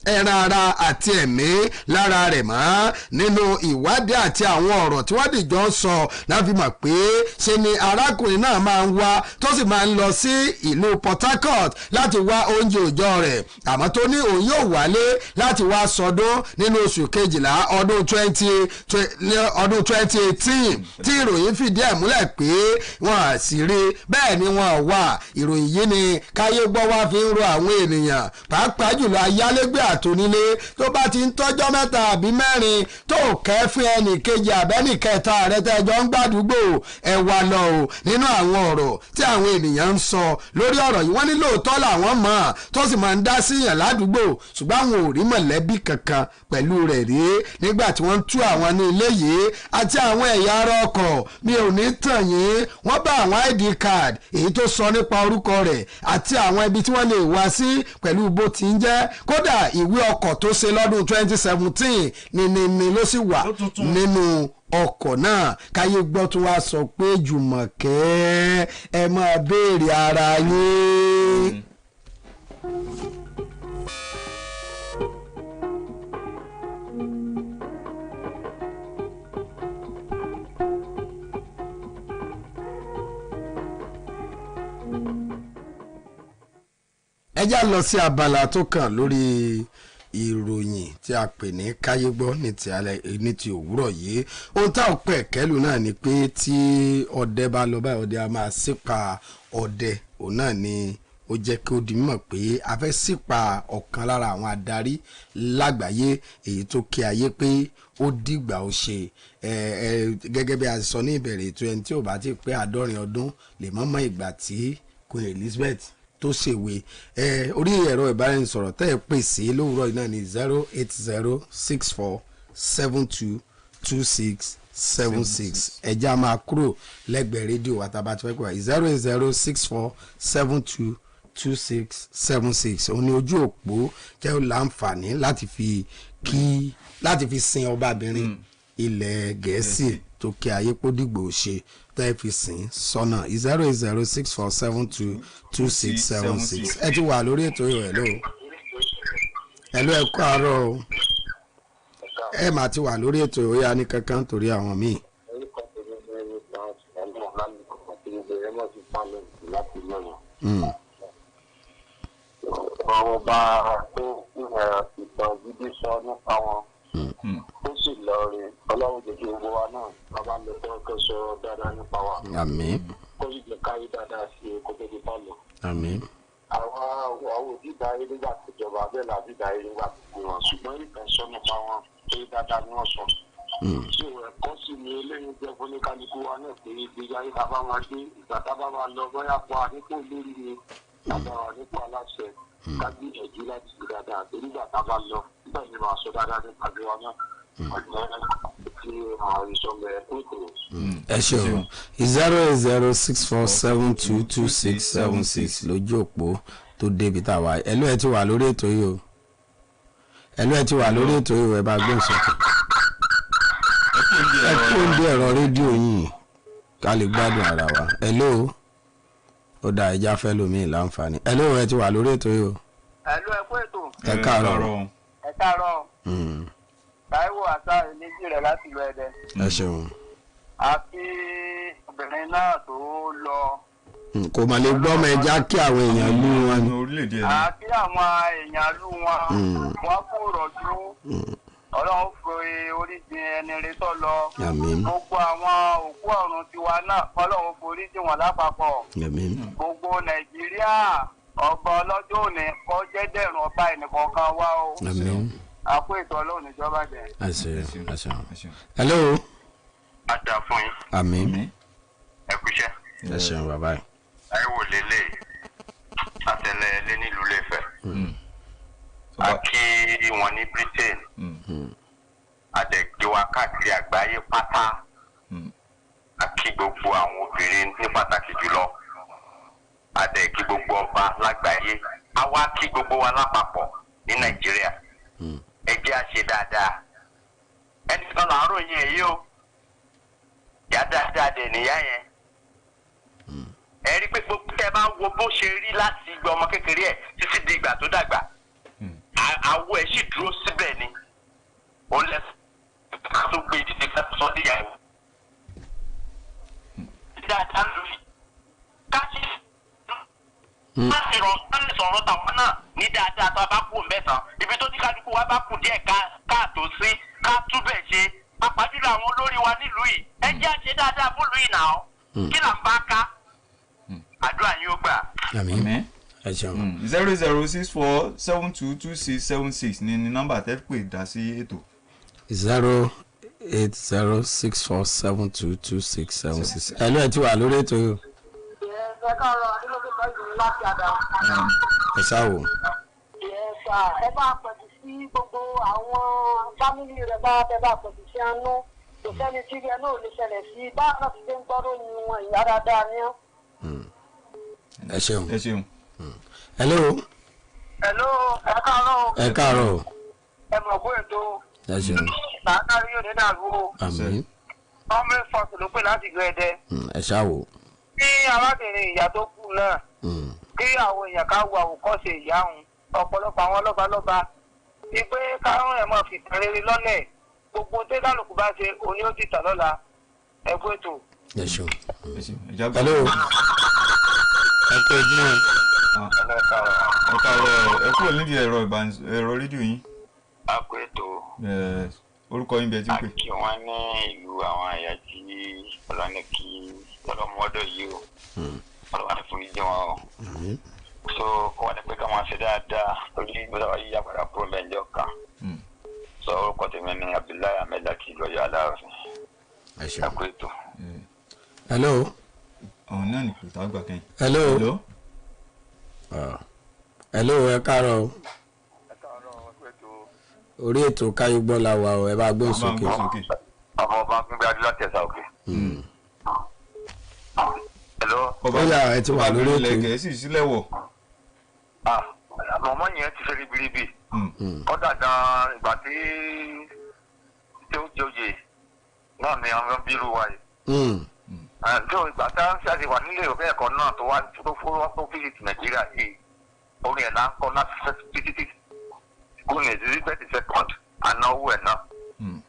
ẹran ara àti ẹ̀mí lára rẹ̀ mọ́. nínú ìwádìí àti àwọn ọ̀rọ̀ tí wọ́n dìjọ ń sọ náà fi mọ̀ pé ṣe ni arákùnrin náà máa ń wá tó sì máa ń lọ sí ìlú Port Harcourt láti wá oúnjẹ òòjọ́ rẹ̀ àmọ́ tó ní òun yóò wálé láti wá sọdún nínú oṣù kejìlá ọdún 2018 tí ìròyìn fìdí ẹ̀ múlẹ̀ pé wọ́n á sì rí bẹ́ẹ̀ ni wọ́n wà ìròyìn yìí ni káyé gbọ́ wá fi ń ro àwọn ènìyàn pàápàá jùlọ ayálégbé àtònílé tó bá ti ń tọ́jọ́ mẹ́ta àbí mẹ́rin tó kẹ́fín ẹnì kejì àbẹ́nì kẹta rẹ tẹ́jọ́ ń gbàdúgbò ẹ wà lọ o nínú àwọn ọ̀rọ̀ tí àwọn ènìyàn ń sọ lórí ọ̀rọ̀ yìí wọ́n ní lóòótọ́ làwọn mọ̀ tó sì máa ń dá síyàn ládùúgbò ṣùgbọ́n àwọn ò rí mọ̀lẹ́bí kankan pẹ̀lú rẹ̀ rí nígbà tí wọ́n ń tú àwọn ní ilé yìí àti àwọn ẹ̀yà ara ọkọ̀ mi ò ní tàn yín wọ́n bá àwọn id card èyí tó sọ nípa orúkọ rẹ̀ àti àwọn ibi tí wọ́n lè wá sí pẹ̀lú bó ti ń jẹ́ kódà ìwé ọkọ̀ tó ṣe lọ́dún 2017 ni ló sì wà nínú ọkọ̀ náà káyé gbọ́ tó wá sọ pé Jùmọ̀kẹ́ ẹ máa béèrè ara yín. ẹ já lọ sí abala tó kàn lórí ìròyìn tí a pè ní káyé gbọ́ ní ti òwúrọ̀ yìí ohun tá ò pẹ̀ kẹ́lù náà ni pé tí ọdẹ bá lọ báyìí ọdẹ a máa sípa ọdẹ òun náà ni ó jẹ́ kí ó di mímọ̀ pé a fẹ́ sípa ọ̀kan lára àwọn adarí lágbàáyé èyí tó kí ayé pé ó dìgbà ó ṣe gẹ́gẹ́ bí a sọ ní ìbẹ̀rẹ̀ ètò ẹni tí ò bá ti pé 70 ọdún lè mọ́mọ́ ìgbà tí Queen Elizabeth tó ṣèwé orí ẹ̀rọ ìbáraẹnisọ̀rọ̀ tẹ́ ẹ pè sí lówùúrọ̀ yìí náà ní 08064722676 ẹ̀já máa kúrò lẹ́gbẹ̀ẹ́ rédíò àtàbà tí wọ́n pè wá 08064722676 òun ni ojú òpó jẹ́ láǹfààní láti fi sin ọbabìnrin ilẹ̀ Gẹ̀ẹ́sì tó kí ayé kó dìgbò ṣe tẹ́ fi sìn sọ́nà 08064722676 ẹ ti wà lórí ètò ìwọ̀ ẹ̀lọ́ ẹ kú àárọ̀ o ẹ mà ti wà lórí ètò ìwọ̀ ya ní kankan torí àwọn míì. ọba tó ìtàn gidi sọ nípa wọn ó sì lọ rí ọlọ́run jẹ́ kí gbogbo wa náà bàbá lè fẹ́ sọ dáadáa nípa wa. àmín. kó sì jẹ́ káyé dáadáa sí kó tó di pálọ̀. àmín. àwọn òdìdá ayé nígbà tó jọba bẹ́ẹ̀ la dídá ayé nígbà tó gbé wọn ṣùgbọ́n ìtàn sọ nípa wọn pé dáadáa ni wọ́n sọ. ṣé ẹ̀kọ́ sì ni eléyìí jẹ́ fún oníkálukú wa náà pé ìgbéga ayé tá a bá máa gbé ìgbà tá a bá máa lọ bóyá pa nípò lórí ni àbáwá nípò aláṣẹ ká gbìyànjú láti ṣe dáadáa torí ìgbà tá a bá lọ nígbà yìí máa sọ dáadáa nípa bí wọn náà. ẹ ṣeun 08064722676 lójú òpó tó débi tá a wà ẹlú ẹ ti wà lórí ètò yìí o ẹ bá gbé ìṣòkè ẹ kó ń dé ẹ̀rọ rédíò yìí ká lè gbádùn ara wa ẹlò ó dá ẹja fẹ́ lómi láǹfààní ẹlò ẹ ti wà lórí ètò yìí o. ẹlò ẹ kú ètò. ẹ káàárọ̀. Táíwò àṣà méjì rẹ̀ láti lọ Ẹdẹ. ẹ ṣeun. àti obìnrin náà tó lọ. kò mà lè gbọ́ ọmọ ẹja kí àwọn èèyàn lú wọn ni. àti àwọn èèyàn lú wọn wọ́n kú rọ̀jú ọlọ́run fi oríṣi ẹni rẹ tó lọ. gbogbo àwọn òkú ọ̀run tiwa náà ọlọ́run forí jì wọ́n lápapọ̀. gbogbo Nàìjíríà ọba ọlọ́jọ́ òní kó jẹ́ dẹ̀rùn ọba ẹnìkọ̀ọ̀kan wá o. àpò ètò ọlọ́run ìjọba jẹ. hello. a dà fún yín. àmín. ẹ kúṣẹ́. ẹ ṣeun bàbá yìí. ẹ wò lélẹ̀ àtẹlẹyẹlé nílùú Ilé-Ifẹ̀. a kí wọn ní Britain. àdẹ̀gbé wa káàkiri àgbáyé pátá. a kí gbogbo àwọn obìnrin ní pàtàkì jùlọ. àdẹ̀gbé gbogbo ọba lágbàáyé. a wá kí gbogbo wa lápapọ̀ ní Nàìjíríà. ẹ jẹ́ a ṣe dáadáa ẹnìkan làárọ̀ yẹn èyí o yá dáadáa dẹ̀ níyà yẹn ẹ rí pé gbogbo tẹ bá wo bó ṣe rí láti ìgbà ọmọ kékeré ẹ títí di ìgbà tó dàgbà àwọ̀ ẹ̀ sì dúró síbẹ̀ ni ó lẹ́sìn ká tó gbé ìdílé ká tó sọ́dí ìyá ẹ̀ dáadáa lórí ká ṣe láti sọ̀rọ̀ tàwọn náà ní dáadáa tó a bá kú mẹ́sàn-án ibi tó ní kálukú wa bá kù díẹ̀ káàtó sí ká túbẹ̀ ṣe pàápàá àwọn olórí wa nílùú yìí ẹ jẹ́ àṣẹ dáadáa fún ìlú yìí náà kí là ń bá ká àdúrà yín ó gbà. àmín. ẹ ṣeun. 08064722676 ni nọ́mbà tẹ́ pè dá sí ètò. 08064722676. ẹ ló ẹ ti wà lórí ètò yìí. ẹ káàárọ̀ adúlọ́gbọ̀n báyìí láti àdá. ẹ ṣáwò. ẹ bá pẹ̀lú sí gbogbo àwọn fámìlì rẹ̀ bá fẹ́ bá pẹ̀lú sí àánú kò sẹ́ni tí ilé náà lè ṣẹlẹ̀ sí bá náà ti ṣe ń gbọ́dọ̀ ní wọn ìyá dáadáa ní. ẹ ṣeun. ẹ ṣeun. hello. hello ẹ káàárọ̀. ẹ káàárọ̀. ẹ mọ̀ bó ètò. ẹ ṣeun. làákàrí yóò ní dàrú o. àmín. ọmọ ìfọ̀sùn ló pè láti gbé ẹdẹ. ẹ ṣáwò. kí arábìnrin ìyá tó kù náà kí àwọn èèyàn ká wo àwòkọ́ṣe ìyá òun ọ̀pọ̀lọpọ̀ àwọn lọ́balọ́ba ni pé káwọn ẹ̀ máa fi tẹ̀rẹ̀rẹ̀ lọ́lẹ̀ gbogbo tí kálukú bá ṣe òní ó ti tà lọ́la ẹ̀kú ètò. ẹ ṣeun. hello. ẹ pé ojúmọ́. ẹ káàárọ̀ ẹ kúrò nídìí ẹ̀rọ rédíò yín. a kò ètò. orúkọ yín bẹ́ẹ̀ tí ń pè. a kí wọn ní ìlú àwọn àyà tí ọlọ́ni kí ọlọ́mọdé yìí o ọlọ́wọ́n fún ìjọ wọn o. so wọ́n ní pé ká máa ṣe dáadáa lórí ìgbésẹ̀ wáyé yàgbára kúrò lẹ́jọ́ kan. so orúkọ tèmi ní Abdullahi Ahmed láti lọ́yọ̀ aláàfin. ẹ kú ètò. hello. ọ̀hún náà ní kùtà àgbà kẹ́yìn. hello. hello ẹ káàárọ̀. orí ètò káyọ̀gbọ́ la wà ẹ bá gbé sókè. ọmọ ọba gbígbé adúlá tẹ̀sà òkè. hello. ó yà ẹ ti wà lórí ètò. ilẹ̀ gẹ̀ẹ́sì sílẹ̀ wọ̀. mọ̀mọ́ yẹn ti ṣe ribiribi. ó dàda ìgbà tí ó jòyè náà ni àwọn bírú wa yìí. tí ìgbà tá a ṣe wà nílé ìwé ẹ̀kọ́ náà tó wá tó fún wọn tó fíìsì Nàìjíríà yìí orin ẹ̀ náà ń kọ́ láti títí kún ní ìdílé 32nd ànáwó ẹ̀ náà.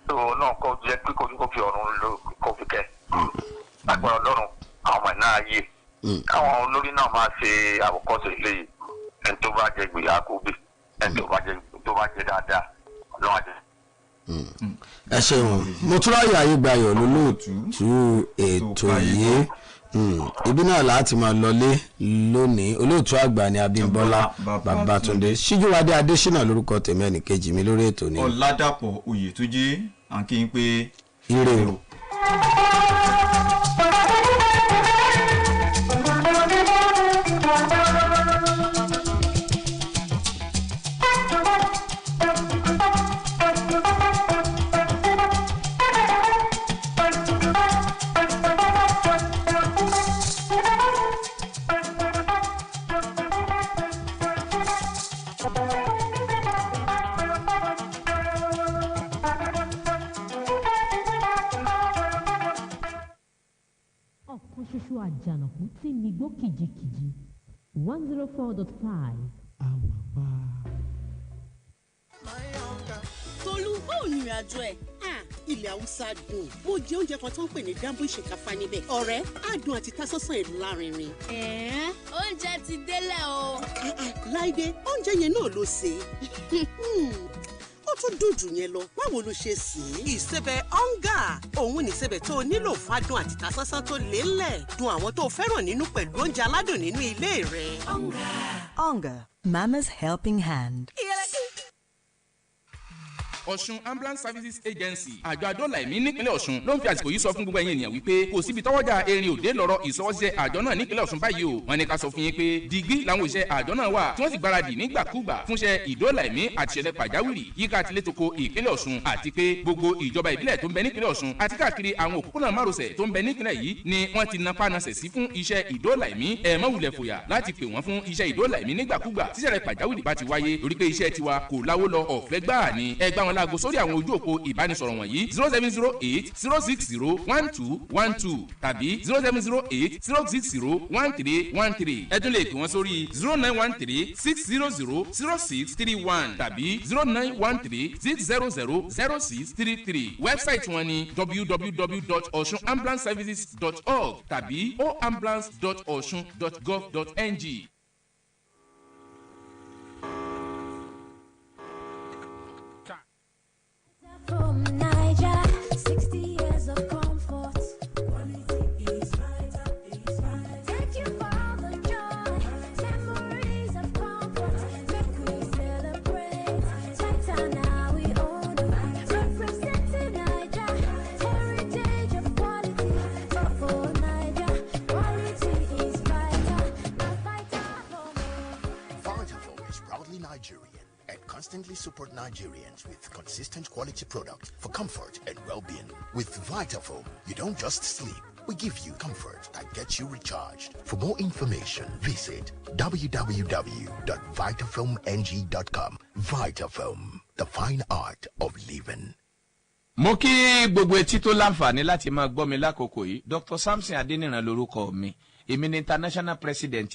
tó náà kọ́ jẹ́ pé kó fi ọ̀run ló kó fi kẹ́. agbára Ọlọ́run àwọn ọmọ ẹ̀ náà yé. káwọn olórí náà máa ṣe àwòkọ́ṣe eléyìí ẹni tó bá jẹ gbìyà kó bí ẹni tó bá jẹ dáadáa Ọlọ́run àjẹ. ẹ ṣeun mo tún ráyè ayé gbayọ̀ lólóòtú ètò yìí ibi náà láti máa lọlé lónìí olóòtú àgbà ní Abímbọ́lá Babátúndé Síjúwadé Adésínà lórúkọ tèmi ẹnìkejì mi lórí ètò ní. Ọládàpọ̀ Oyètúnjí à ń kí n pé ire o. ṣoṣo àjànàkú tí mi gbó kìjikìji 104.5. Tolú báwo ni ìrìn àjò ẹ̀? Ilẹ̀ Haúsá dùn. Mo jẹ oúnjẹ kan tó ń pè ní dámbó ìṣèkáfá níbẹ̀. Ọ̀rẹ́, adùn àti tasọ́sàn ẹ̀ lárinrin. Oúnjẹ ti délẹ̀ o. Láìdé, oúnjẹ yẹn náà ló ṣe. Ó tún dùn jù yẹn lọ. Báwo ló ṣe sè é? Ìsebẹ̀ ọ̀ngà. Òun ní ìsebẹ̀ tó o nílò fádùn àti tasọ́sàn tó lélẹ̀. Dùn àwọn tó fẹ́ràn nínú pẹ̀lú oúnjẹ aládùn nínú ilé rẹ̀. Onga, Mama's helping hand. Ọ̀ṣun Ambulance Services Agency àjọ adóòlà ẹ̀mí nípínlẹ̀ Ọ̀ṣun ló ń fi àsìkò yìí sọ fún gbogbo ẹ̀yin ènìyàn wípé kò síbi tọ́wọ́jà erin òde lọ́rọ̀ ìsọwọ́sẹ̀ àjọ náà nípínlẹ̀ Ọ̀ṣun báyìí o. wọ́n ní ká sọ fún yín pé digbí làwọn òṣìṣẹ́ àjọ náà wà tí wọ́n sì gbáradì nígbàkúgbà fúnṣẹ́ ìdóòlà ẹ̀mí àti ìṣẹ̀lẹ̀ pàjáwìrì yíká àtilétoko ìpínlẹ̀ Ọ̀ṣun àti pé gbogbo ìjọba ìbílẹ̀ tó ń bẹ nípínlẹ̀ Ọ̀ṣun àti káàkiri àwọn òpópónà márosẹ̀ tó ń bẹ nípínlẹ̀ yìí ni wọ́n ti napá nasẹ̀ sí fún iṣẹ́ ìdóòlà ẹ̀mí ẹ má wulẹ̀ fòyà láti pè wọ́n fún iṣẹ́ ìdóòlà ẹ̀mí nígbàkúgbà tíṣẹ̀lẹ̀ pàjáwìrì bá ti wáyé torí pé iṣẹ́ tiwa kò láwó lọ ọ̀fẹ́ gbáà ni ẹ gbá wọn láago sórí àwọn ojú òpó ìbánisọ̀rọ̀ wọ̀nyí 0708-060-1212 tàbí 0708-060-1313 ẹ tún lè pè wọ́n sórí 0913-600-0631 tàbí 0913-600-0633 wẹ́bsáìtì wọn ni www.osunambulanceservices.org tàbí oambulance.osun.gov.ng. From Niger, 60 years of comfort. Quality is right, is right. Thank you for all the support Nigerians with consistent quality product for comfort and well-being. With Vitafoam, you don't just sleep. We give you comfort that gets you recharged. For more information, visit www.vitafoamng.com. Vitafoam, the fine art of living. Mo kí gbogbo etí tó láǹfààní láti máa gbọ́ mi lákòókò yìí. Dr. Samson Adeniran lórúkọ mi. Èmi ni international president